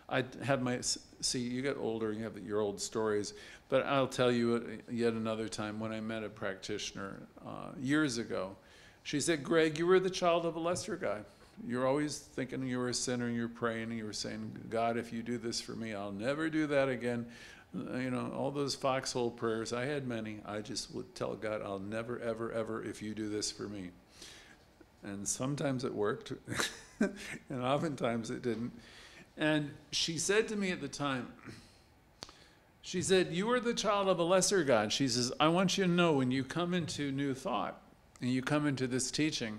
I have see, you get older, you have your old stories, but I'll tell you yet another time when I met a practitioner years ago. She said, Greg, you were the child of a lesser God. You're always thinking you were a sinner and you're praying and you were saying, God, if you do this for me, I'll never do that again. You know, all those foxhole prayers, I had many. I just would tell God, I'll never, ever, ever if you do this for me. And sometimes it worked, and oftentimes it didn't. And she said to me at the time, she said, you are the child of a lesser God. She says, I want you to know when you come into new thought and you come into this teaching,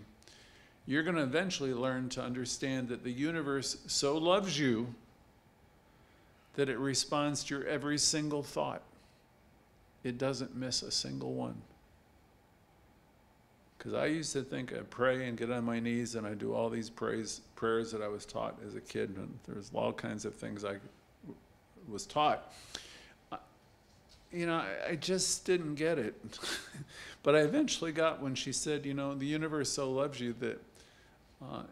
you're going to eventually learn to understand that the universe so loves you that it responds to your every single thought. It doesn't miss a single one. Because I used to think I'd pray and get on my knees and I'd do all these prayers that I was taught as a kid. And there's all kinds of things I was taught. You know, I just didn't get it. But I eventually got when she said, you know, the universe so loves you that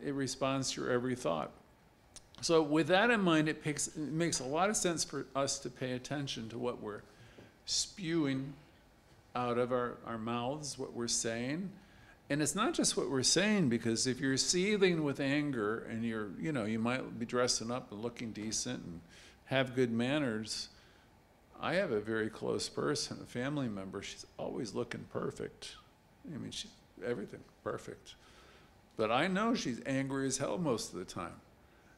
it responds to your every thought. So with that in mind, it makes a lot of sense for us to pay attention to what we're spewing out of our mouths, what we're saying. And it's not just what we're saying, because if you're seething with anger and you might be dressing up and looking decent and have good manners. I have a very close person, a family member. She's always looking perfect. I mean, everything perfect. But I know she's angry as hell most of the time.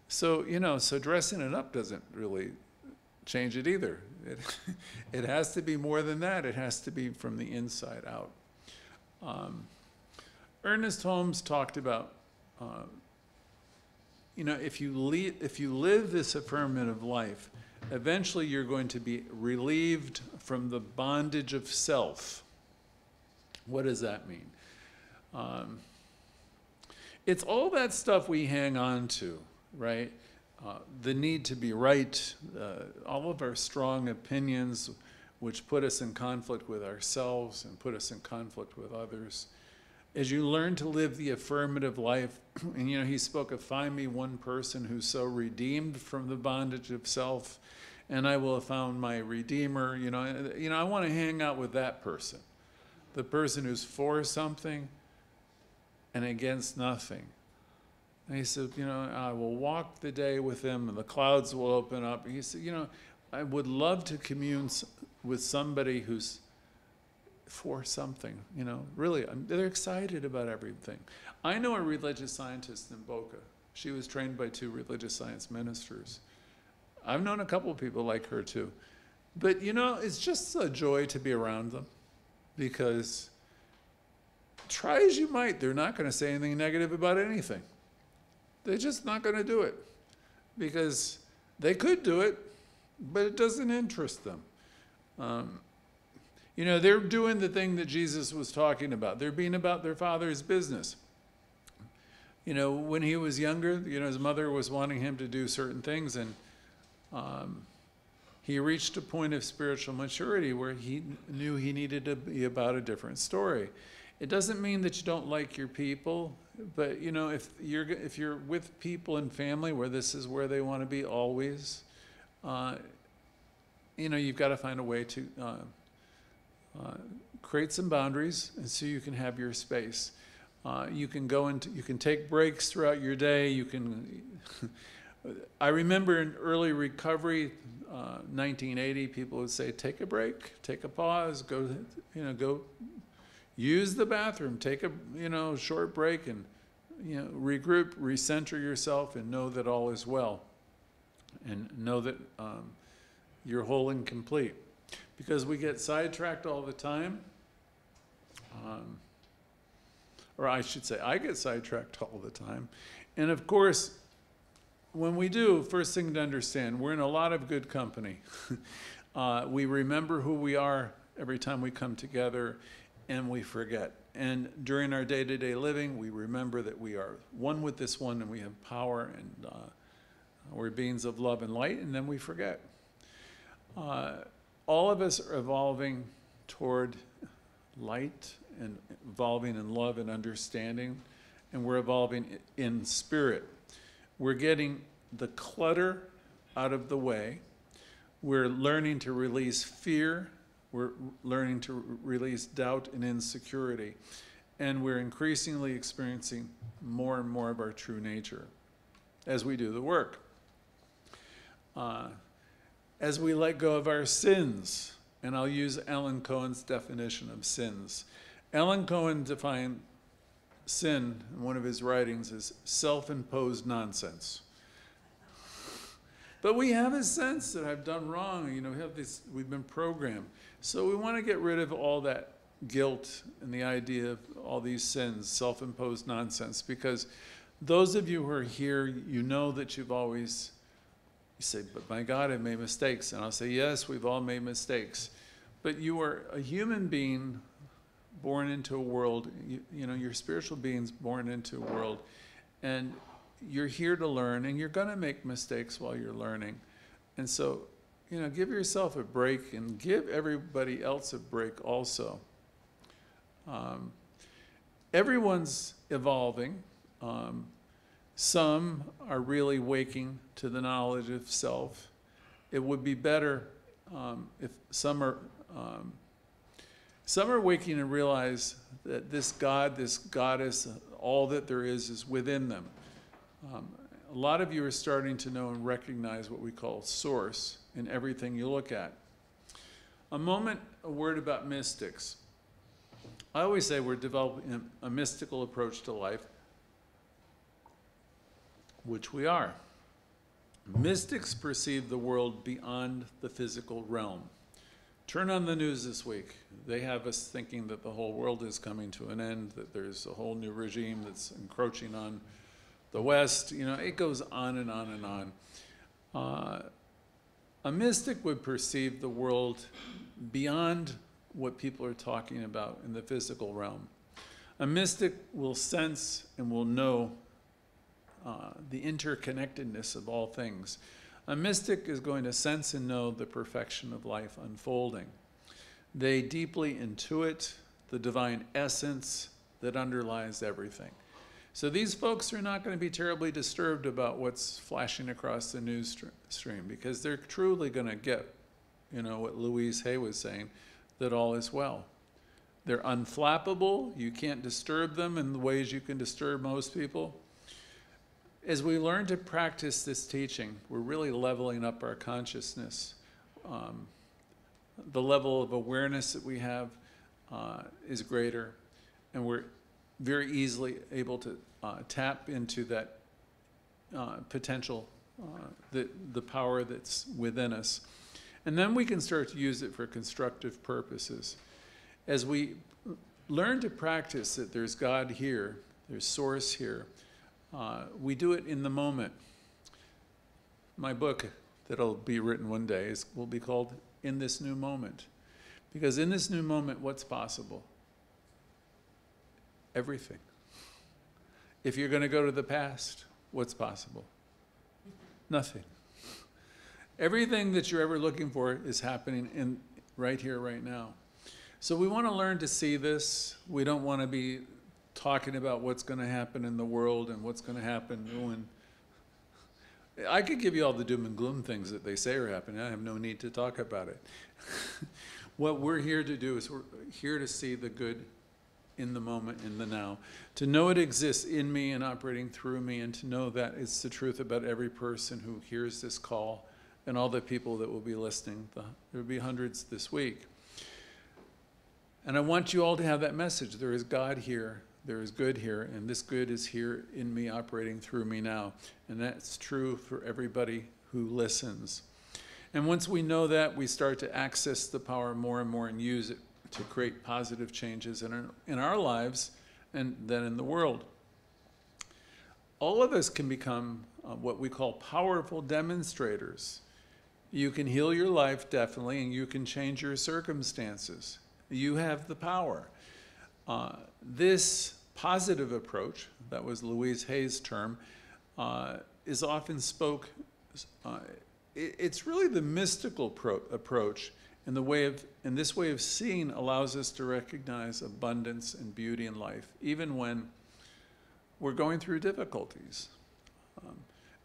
So, so dressing it up doesn't really change it either. It has to be more than that. It has to be from the inside out. Ernest Holmes talked about, if you live this affirmative life, eventually you're going to be relieved from the bondage of self. What does that mean? It's all that stuff we hang on to, right? The need to be right, all of our strong opinions, which put us in conflict with ourselves and put us in conflict with others. As you learn to live the affirmative life, and he spoke of, find me one person who's so redeemed from the bondage of self, and I will have found my Redeemer. I want to hang out with that person, the person who's for something and against nothing. And he said, I will walk the day with him and the clouds will open up. He said, I would love to commune with somebody who's for something, really, they're excited about everything. I know a religious scientist in Boca. She was trained by 2 religious science ministers. I've known a couple of people like her too. But, it's just a joy to be around them, because try as you might, they're not going to say anything negative about anything. They're just not going to do it, because they could do it, but it doesn't interest them. They're doing the thing that Jesus was talking about. They're being about their Father's business. When he was younger, his mother was wanting him to do certain things, and he reached a point of spiritual maturity where he knew he needed to be about a different story. It doesn't mean that you don't like your people, but you know, if you're with people and family where this is where they want to be always, you know, you've got to find a way to create some boundaries, and so you can have your space. You can take breaks throughout your day. You can. I remember in early recovery, 1980, people would say, "Take a break, take a pause, go use the bathroom, take a short break, and regroup, recenter yourself, and know that all is well, and know that you're whole and complete." Because we get sidetracked all the time. Or I should say, I get sidetracked all the time. And of course, when we do, first thing to understand, we're in a lot of good company. We remember who we are every time we come together, and we forget. And during our day-to-day living, we remember that we are one with this one, and we have power, and we're beings of love and light, and then we forget. All of us are evolving toward light and evolving in love and understanding, and we're evolving in spirit. We're getting the clutter out of the way. We're learning to release fear. We're learning to release doubt and insecurity. And we're increasingly experiencing more and more of our true nature as we do the work. As we let go of our sins, and I'll use Alan Cohen's definition of sins. Alan Cohen defined sin in one of his writings as self-imposed nonsense. But we have a sense that I've done wrong. We've been programmed. So we want to get rid of all that guilt and the idea of all these sins, self-imposed nonsense, because those of you who are here, you know that you've always. You say, "But my God, I've made mistakes." And I'll say, yes, we've all made mistakes. But you are a human being born into a world, you're spiritual beings born into a world. And you're here to learn, and you're going to make mistakes while you're learning. And so, give yourself a break, and give everybody else a break also. Everyone's evolving. Some are really waking to the knowledge of self. It would be better if some are waking and realize that this God, this goddess, all that there is within them. A lot of you are starting to know and recognize what we call source in everything you look at. A word about mystics. I always say we're developing a mystical approach to life, which we are. Mystics perceive the world beyond the physical realm. Turn on the news this week. They have us thinking that the whole world is coming to an end, that there's a whole new regime that's encroaching on the West. It goes on and on and on. A mystic would perceive the world beyond what people are talking about in the physical realm. A mystic will sense and will know the interconnectedness of all things. A mystic is going to sense and know the perfection of life unfolding. They deeply intuit the divine essence that underlies everything. So these folks are not going to be terribly disturbed about what's flashing across the news stream, because they're truly going to get, what Louise was saying, that all is well. They're unflappable. You can't disturb them in the ways you can disturb most people. As we learn to practice this teaching, we're really leveling up our consciousness. The level of awareness that we have is greater, and we're very easily able to tap into that potential, the power that's within us. And then we can start to use it for constructive purposes. As we learn to practice that there's God here, there's source here, we do it in the moment. My book that'll be written one day will be called In This New Moment. Because in this new moment, what's possible? Everything. If you're going to go to the past, what's possible? Nothing. Everything that you're ever looking for is happening right here, right now. So we want to learn to see this. We don't want to be talking about what's going to happen in the world and what's going to happen when... I could give you all the doom and gloom things that they say are happening. I have no need to talk about it. What we're here to do is we're here to see the good in the moment, in the now, to know it exists in me and operating through me, and to know that it's the truth about every person who hears this call and all the people that will be listening. There will be hundreds this week. And I want you all to have that message. There is God here. There is good here, and this good is here in me, operating through me now. And that's true for everybody who listens. And once we know that, we start to access the power more and more and use it to create positive changes in our lives and then in the world. All of us can become what we call powerful demonstrators. You can heal your life, definitely, and you can change your circumstances. You have the power. This positive approach, that was Louise Hay's term, is often it's really the mystical approach, and this way of seeing allows us to recognize abundance and beauty in life, even when we're going through difficulties.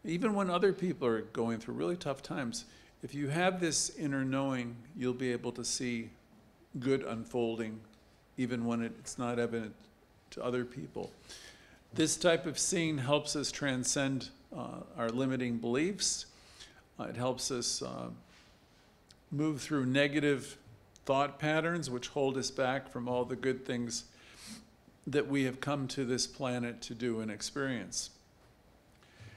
Even when other people are going through really tough times, if you have this inner knowing, you'll be able to see good unfolding, even when it's not evident to other people. This type of seeing helps us transcend our limiting beliefs. It helps us move through negative thought patterns, which hold us back from all the good things that we have come to this planet to do and experience.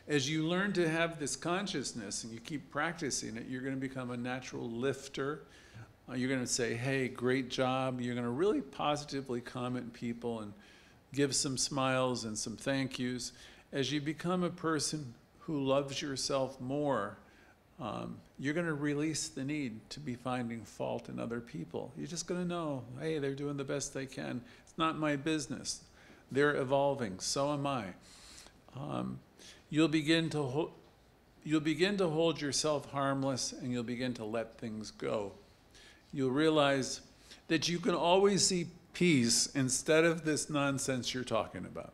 As you learn to have this consciousness and you keep practicing it, you're going to become a natural lifter. You're going to say, hey, great job. You're going to really positively comment people and give some smiles and some thank yous. As you become a person who loves yourself more, you're going to release the need to be finding fault in other people. You're just going to know, hey, they're doing the best they can. It's not my business. They're evolving. So am I. You'll begin to hold yourself harmless, and you'll begin to let things go. You'll realize that you can always see peace instead of this nonsense you're talking about.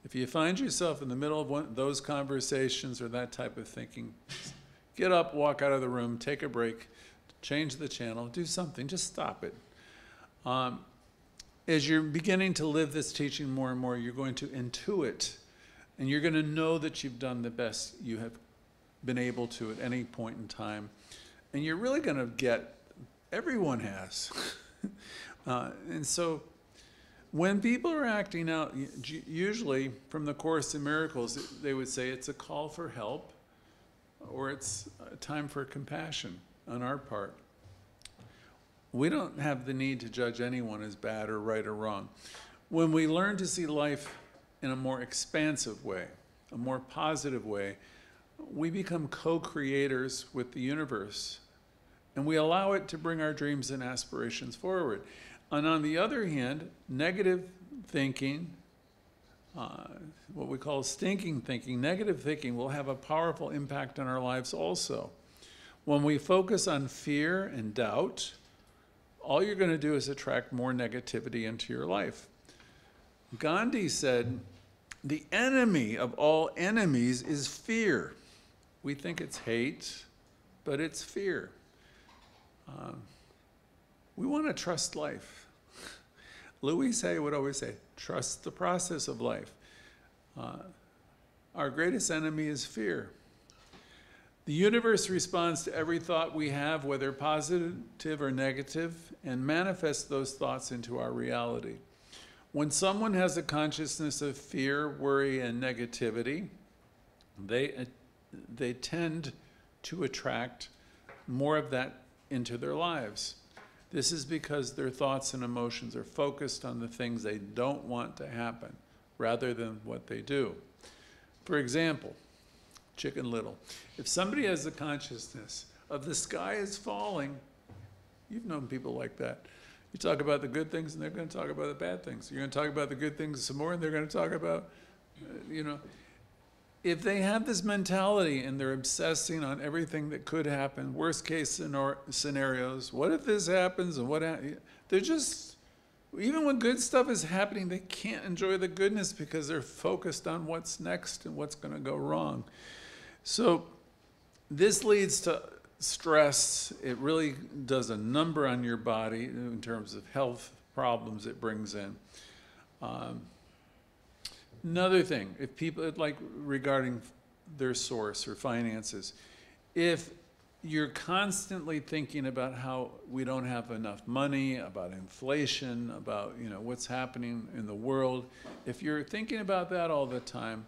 If you find yourself in the middle of one of those conversations or that type of thinking, get up, walk out of the room, take a break, change the channel, do something, just stop it. As you're beginning to live this teaching more and more, you're going to intuit, and you're going to know that you've done the best you have been able to at any point in time. And you're really going to get, everyone has. And so when people are acting out, usually from the Course in Miracles, they would say it's a call for help, or it's a time for compassion on our part. We don't have the need to judge anyone as bad or right or wrong. When we learn to see life in a more expansive way, a more positive way, we become co-creators with the universe, and we allow it to bring our dreams and aspirations forward. And on the other hand, negative thinking, what we call stinking thinking, negative thinking will have a powerful impact on our lives also. When we focus on fear and doubt, all you're going to do is attract more negativity into your life. Gandhi said, the enemy of all enemies is fear. We think it's hate, but it's fear. We want to trust life. Louise Hay would always say, trust the process of life. Our greatest enemy is fear. The universe responds to every thought we have, whether positive or negative, and manifests those thoughts into our reality. When someone has a consciousness of fear, worry, and negativity, they tend to attract more of that into their lives. This is because their thoughts and emotions are focused on the things they don't want to happen rather than what they do. For example, Chicken Little. If somebody has the consciousness of the sky is falling, you've known people like that. You talk about the good things and they're going to talk about the bad things. You're going to talk about the good things some more and they're going to talk about, if they have this mentality and they're obsessing on everything that could happen, worst case scenarios, what if this happens and They're just, even when good stuff is happening, they can't enjoy the goodness because they're focused on what's next and what's going to go wrong. So this leads to stress. It really does a number on your body in terms of health problems it brings in. Another thing, if people, like regarding their source or finances, if you're constantly thinking about how we don't have enough money, about inflation, about what's happening in the world, if you're thinking about that all the time,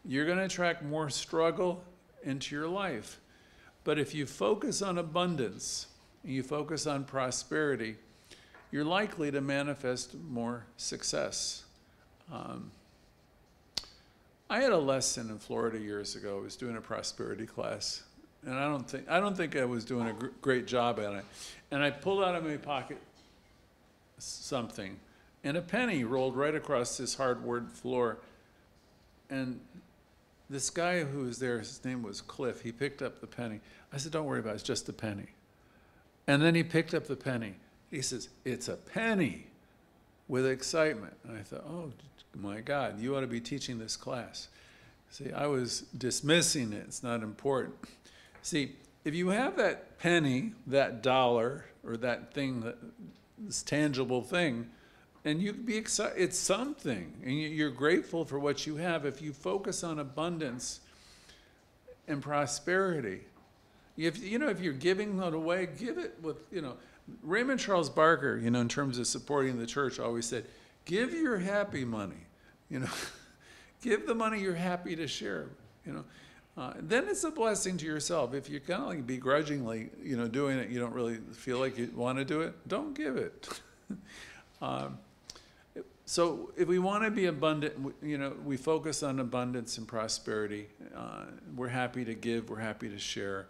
you're going to attract more struggle into your life. But if you focus on abundance, and you focus on prosperity, you're likely to manifest more success. I had a lesson in Florida years ago. I was doing a prosperity class, and I don't think I was doing a great job at it. And I pulled out of my pocket something, and a penny rolled right across this hardwood floor. And this guy who was there, his name was Cliff, he picked up the penny. I said, "Don't worry about it, it's just a penny." And then he picked up the penny. He says, "It's a penny," with excitement. And I thought, oh my God, you ought to be teaching this class. See, I was dismissing it. It's not important. See, if you have that penny, that dollar, or that thing, this tangible thing, and you can be excited, it's something, and you're grateful for what you have. If you focus on abundance and prosperity, if you're giving it away, give it with, Raymond Charles Barker, in terms of supporting the church, always said, give your happy money, give the money you're happy to share, then it's a blessing to yourself. If you're kind of like begrudgingly, doing it, you don't really feel like you want to do it, don't give it. So if we want to be abundant, we focus on abundance and prosperity. We're happy to give, we're happy to share,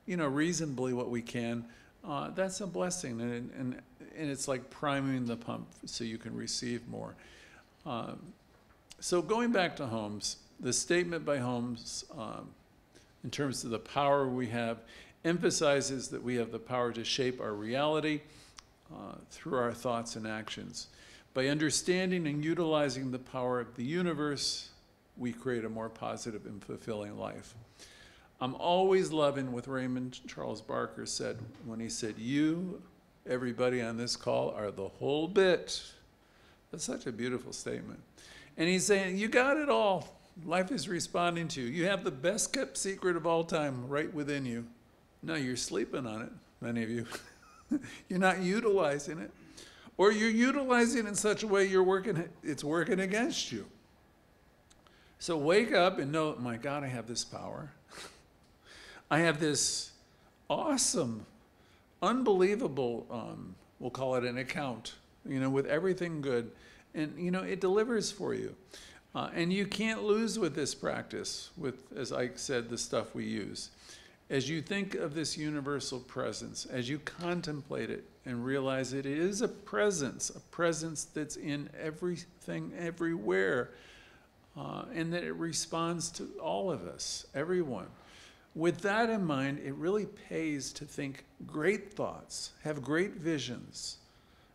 reasonably what we can. That's a blessing, and it's like priming the pump so you can receive more. So going back to Holmes, the statement by Holmes, in terms of the power we have, emphasizes that we have the power to shape our reality through our thoughts and actions. By understanding and utilizing the power of the universe, we create a more positive and fulfilling life. I'm always loving what Raymond Charles Barker said when he said, "You, everybody on this call, are the whole bit." That's such a beautiful statement. And he's saying, you got it all. Life is responding to you. You have the best kept secret of all time right within you. No, you're sleeping on it, many of you. You're not utilizing it. Or you're utilizing it in such a way it's working against you. So wake up and know, my God, I have this power. I have this awesome, unbelievable, we'll call it an account, with everything good. And, it delivers for you. And you can't lose with this practice, with, as I said, the stuff we use. As you think of this universal presence, as you contemplate it and realize it is a presence that's in everything, everywhere, and that it responds to all of us, everyone. With that in mind, it really pays to think great thoughts, have great visions.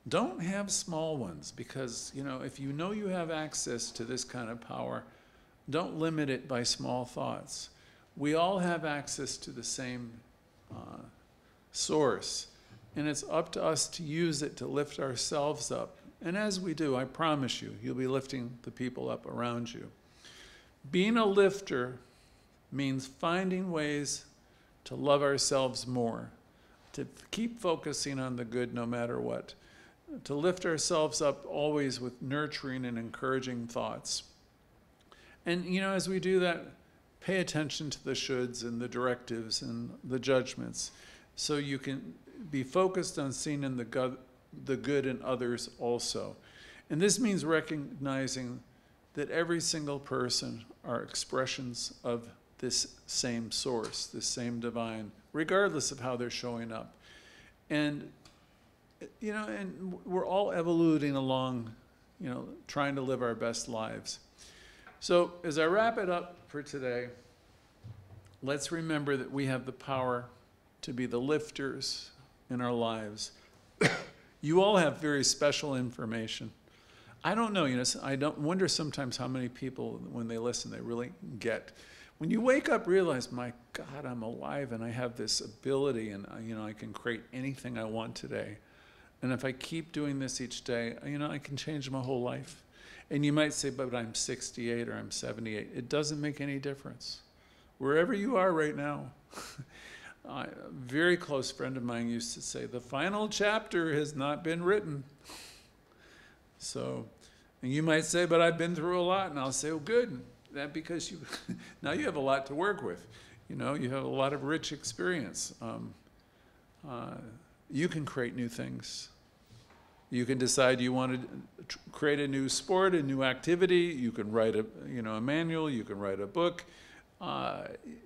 Don't have small ones, because, if you know you have access to this kind of power, don't limit it by small thoughts. We all have access to the same source, and it's up to us to use it to lift ourselves up. And as we do, I promise you, you'll be lifting the people up around you. Being a lifter means finding ways to love ourselves more, to keep focusing on the good no matter what, to lift ourselves up always with nurturing and encouraging thoughts. And, as we do that, pay attention to the shoulds and the directives and the judgments, so you can be focused on seeing in the good in others also. And this means recognizing that every single person are expressions of this same source, this same divine, regardless of how they're showing up. And, and we're all evoluting along, trying to live our best lives. So as I wrap it up for today, let's remember that we have the power to be the lifters in our lives. You all have very special information. I don't know, I don't wonder sometimes how many people, when they listen, they really get. When you wake up, realize, my God, I'm alive and I have this ability, and I can create anything I want today. And if I keep doing this each day, I can change my whole life. And you might say, but I'm 68 or I'm 78. It doesn't make any difference. Wherever you are right now. A very close friend of mine used to say, the final chapter has not been written. So, and you might say, but I've been through a lot. And I'll say, oh, good. That because now you have a lot to work with. You have a lot of rich experience. You can create new things. You can decide you want to create a new sport, a new activity. You can write a manual. You can write a book.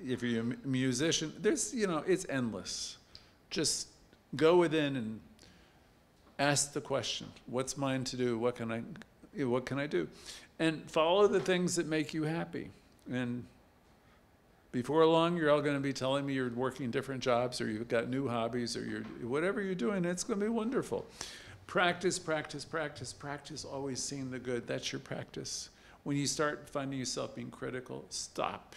If you're a musician, it's endless. Just go within and ask the question, what's mine to do? What can I do? And follow the things that make you happy. And before long, you're all going to be telling me you're working different jobs, or you've got new hobbies, or whatever you're doing, it's going to be wonderful. Practice, practice, practice, practice, always seeing the good. That's your practice. When you start finding yourself being critical, stop.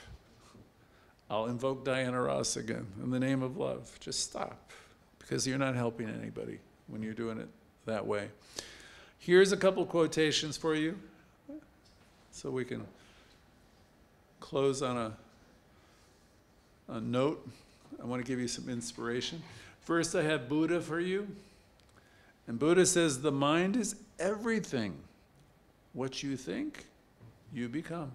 I'll invoke Diana Ross again, in the name of love. Just stop, because you're not helping anybody when you're doing it that way. Here's a couple quotations for you, so we can close on a note. I want to give you some inspiration. First, I have Buddha for you. And Buddha says, the mind is everything. What you think, you become.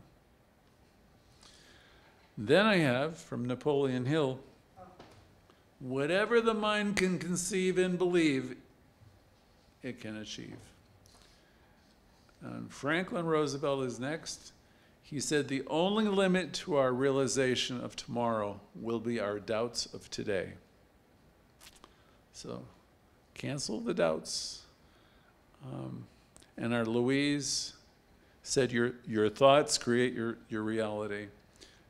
Then I have, from Napoleon Hill, whatever the mind can conceive and believe, it can achieve. And Franklin Roosevelt is next. He said, the only limit to our realization of tomorrow will be our doubts of today. So, cancel the doubts. And our Louise said, your thoughts create your reality.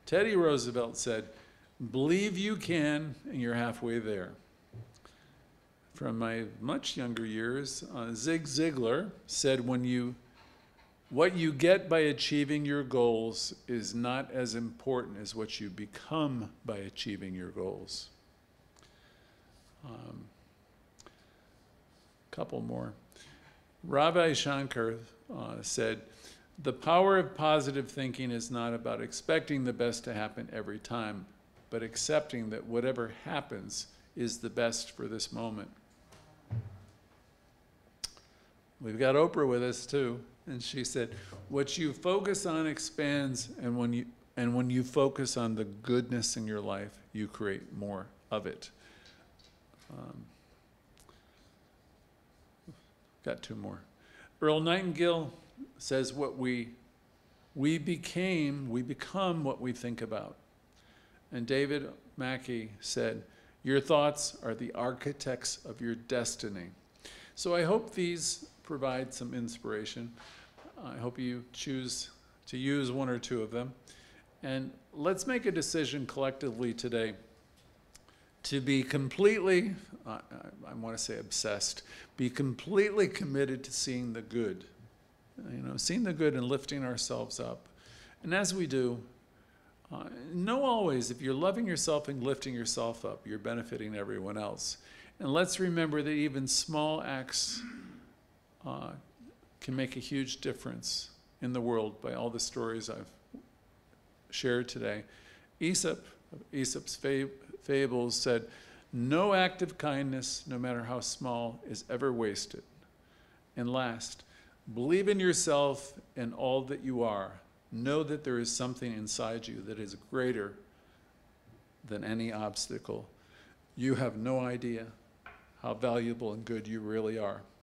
Teddy Roosevelt said, believe you can, and you're halfway there. From my much younger years, Zig Ziglar said, what you get by achieving your goals is not as important as what you become by achieving your goals. Couple more. Ravi Shankar said, the power of positive thinking is not about expecting the best to happen every time, but accepting that whatever happens is the best for this moment. We've got Oprah with us too, and she said, what you focus on expands, and when you focus on the goodness in your life, you create more of it. Got two more. Earl Nightingale says we become what we think about. And David Mackey said, your thoughts are the architects of your destiny. So I hope these provide some inspiration. I hope you choose to use one or two of them. And let's make a decision collectively today to be completely, I want to say obsessed, be completely committed to seeing the good. Seeing the good and lifting ourselves up. And as we do, know always, if you're loving yourself and lifting yourself up, you're benefiting everyone else. And let's remember that even small acts can make a huge difference in the world by all the stories I've shared today. Aesop's fables said, no act of kindness, no matter how small, is ever wasted. And last, believe in yourself and all that you are. Know that there is something inside you that is greater than any obstacle. You have no idea how valuable and good you really are.